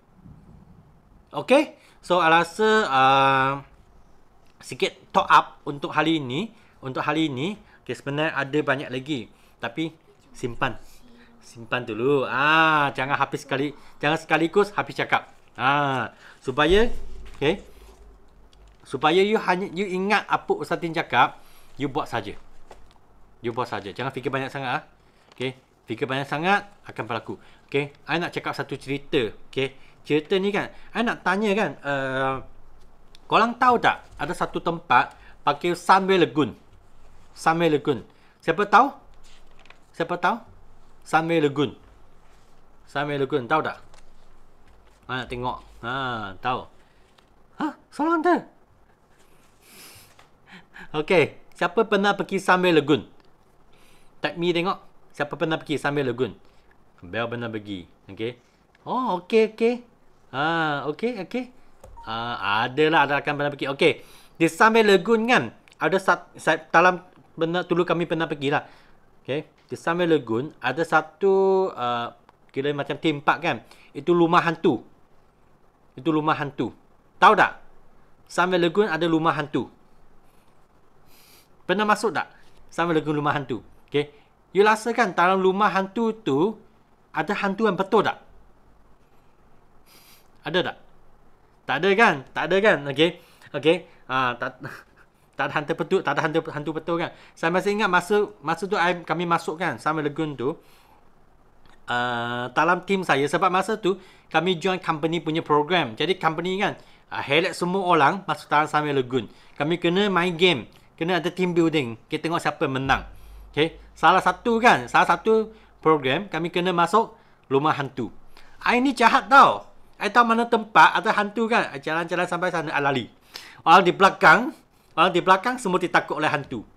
Okay? So, I rasa sikit top up untuk hari ini. Okay, sebenarnya ada banyak lagi. Tapi, simpan dulu. Jangan sekaligus habis cakap. Supaya you ingat apa Ustaz Din cakap, you buat saja. Jangan fikir banyak sangat. Okay? Fikir banyak sangat akan berlaku. Okay? I nak cakap satu cerita. Okay? Cerita ni kan, I nak tanya kan, korang tahu tak ada satu tempat pakai Sunway Lagoon? Siapa tahu? Sunway Lagoon, tahu tak? Nak tengok. Tahu. Seorang tu. Okay. Siapa pernah pergi Sunway Lagoon? Tag me tengok. Siapa pernah pergi Sunway Lagoon? Bel pernah pergi. Okay. Oh, okay. Okay. Ada rakan pernah pergi. Okay. Di Sunway Lagoon kan, ada dalam dulu kami pernah pergi lah. Okay. Di Sunway Lagoon, ada satu kira macam theme park kan. Itu rumah hantu. Tahu tak? Sunway Lagoon ada rumah hantu. Pernah masuk tak? Sunway Lagoon rumah hantu. Okay. You rasa kan dalam rumah hantu tu ada hantu yang betul tak? Ada tak? Tak ada kan? Tak ada kan? Okay. Okay. Tak ada hantu betul, tak ada hantu betul kan? Saya masih ingat masa tu kami masuk kan Sunway Lagoon tu. Dalam tim saya, sebab masa tu kami join company punya program. Jadi company kan highlight semua orang masuk dalam Sunway Lagoon. Kami kena main game, kena ada team building. Kita tengok siapa menang. Okay. Salah satu program kami kena masuk rumah hantu. Ini jahat tau. Tahu mana tempat ada hantu kan? Jalan-jalan sampai sana lari. Orang di belakang semua ditakut oleh hantu.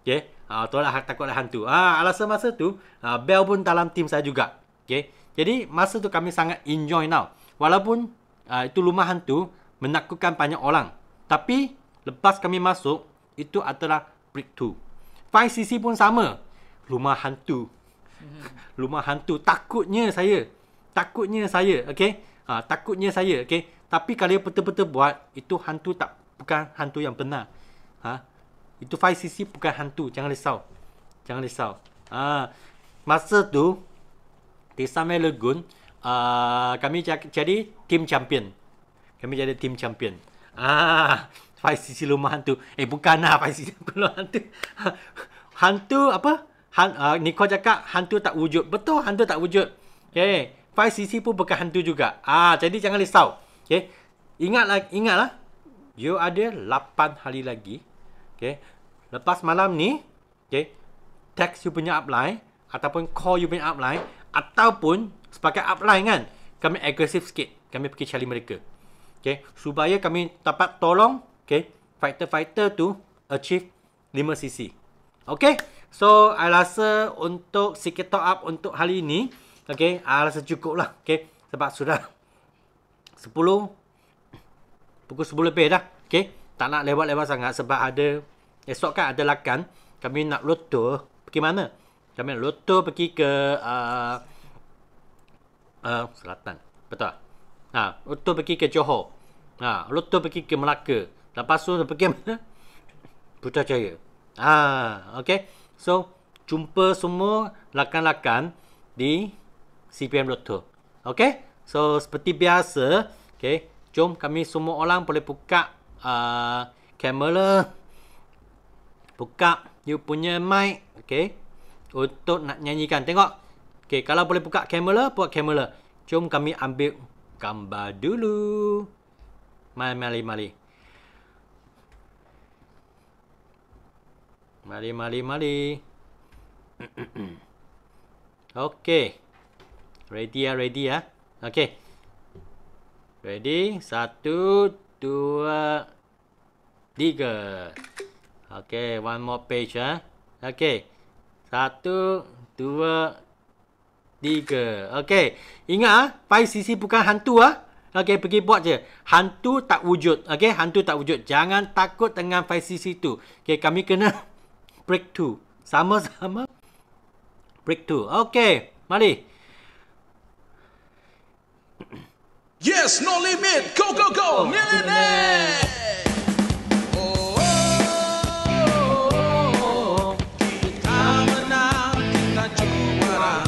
Okay. Takut oleh hantu. Alasan masa tu Bel pun dalam tim saya juga. Okay. Jadi masa tu kami sangat enjoy now. Walaupun itu rumah hantu menakutkan banyak orang. Tapi lepas kami masuk, itu adalah breakthrough. 5cc pun sama. Rumah hantu. Rumah hantu. Takutnya saya. Okay. Takutnya saya. Okay. Tapi kalau betul-betul buat, itu hantu bukan hantu yang benar. Itu 5cc bukan hantu. Jangan risau. Masa tu di Sunway Lagoon, kami jadi tim champion. 5cc rumah hantu. Bukan lah 5cc rumah hantu. Hantu apa? Nicole cakap hantu tak wujud. Betul, hantu tak wujud. Okay. 5cc pun bukan hantu juga. Jadi jangan risau. Okay. Ingatlah. You ada 8 hari lagi. Okay. Lepas malam ni, okay, text you punya upline ataupun call you punya upline ataupun sebagai upline kan, kami agresif sikit. Kami pergi cari mereka. Okay. Supaya kami dapat tolong, okay, fighter-fighter tu achieve 5cc. Okay. So, I rasa untuk sikit top up untuk hari ini, okay, I rasa cukup lah. Okay. Sebab sudah pukul 10 lebih dah. Okay. Tak nak lewat-lewat sangat sebab esok kan ada lakan. Kami nak loto. Pergi mana? Kami nak loto pergi ke selatan. Betul. Loto pergi ke Johor. Loto pergi ke Melaka. Lepas tu pergi mana? Putrajaya. Okay. So, jumpa semua lakan-lakan di CPM Loto. Okay. So, seperti biasa. Okay. Jom kami semua orang boleh buka kamera. Buka you punya mic. Okay. Untuk nak nyanyikan. Tengok. Okay. Kalau boleh buka kamera, buat kamera. Jom kami ambil gambar dulu. Mari. Mari. Okay. Ready ya. Okay. Ready? 1, 2, 3. Okay, one more page Okay. 1, 2, 3. Okay. Ingat 5cc bukan hantu Okay, pergi buat je. Hantu tak wujud. Okay, hantu tak wujud. Jangan takut dengan 5cc tu. Okay, kami kena breakthrough. Sama-sama breakthrough. Okay, mari.
Yes, no limit. Go, millionaire. Kita menang, kita juara.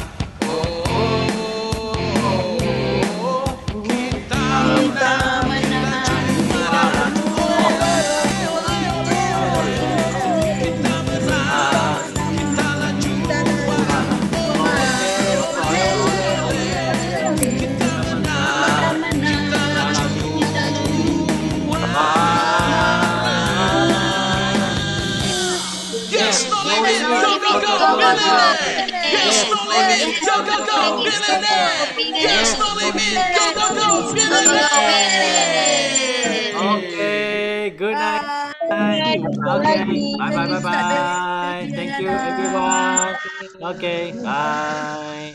Kita menang, kita juara. Kita menang, kita lah juara. Yes, no limit, go, millionaire. Yes, no limit, go, millionaire. Yes, no limit, go, millionaire.
Okay, good night. Okay, bye. Thank you everyone. Okay, bye.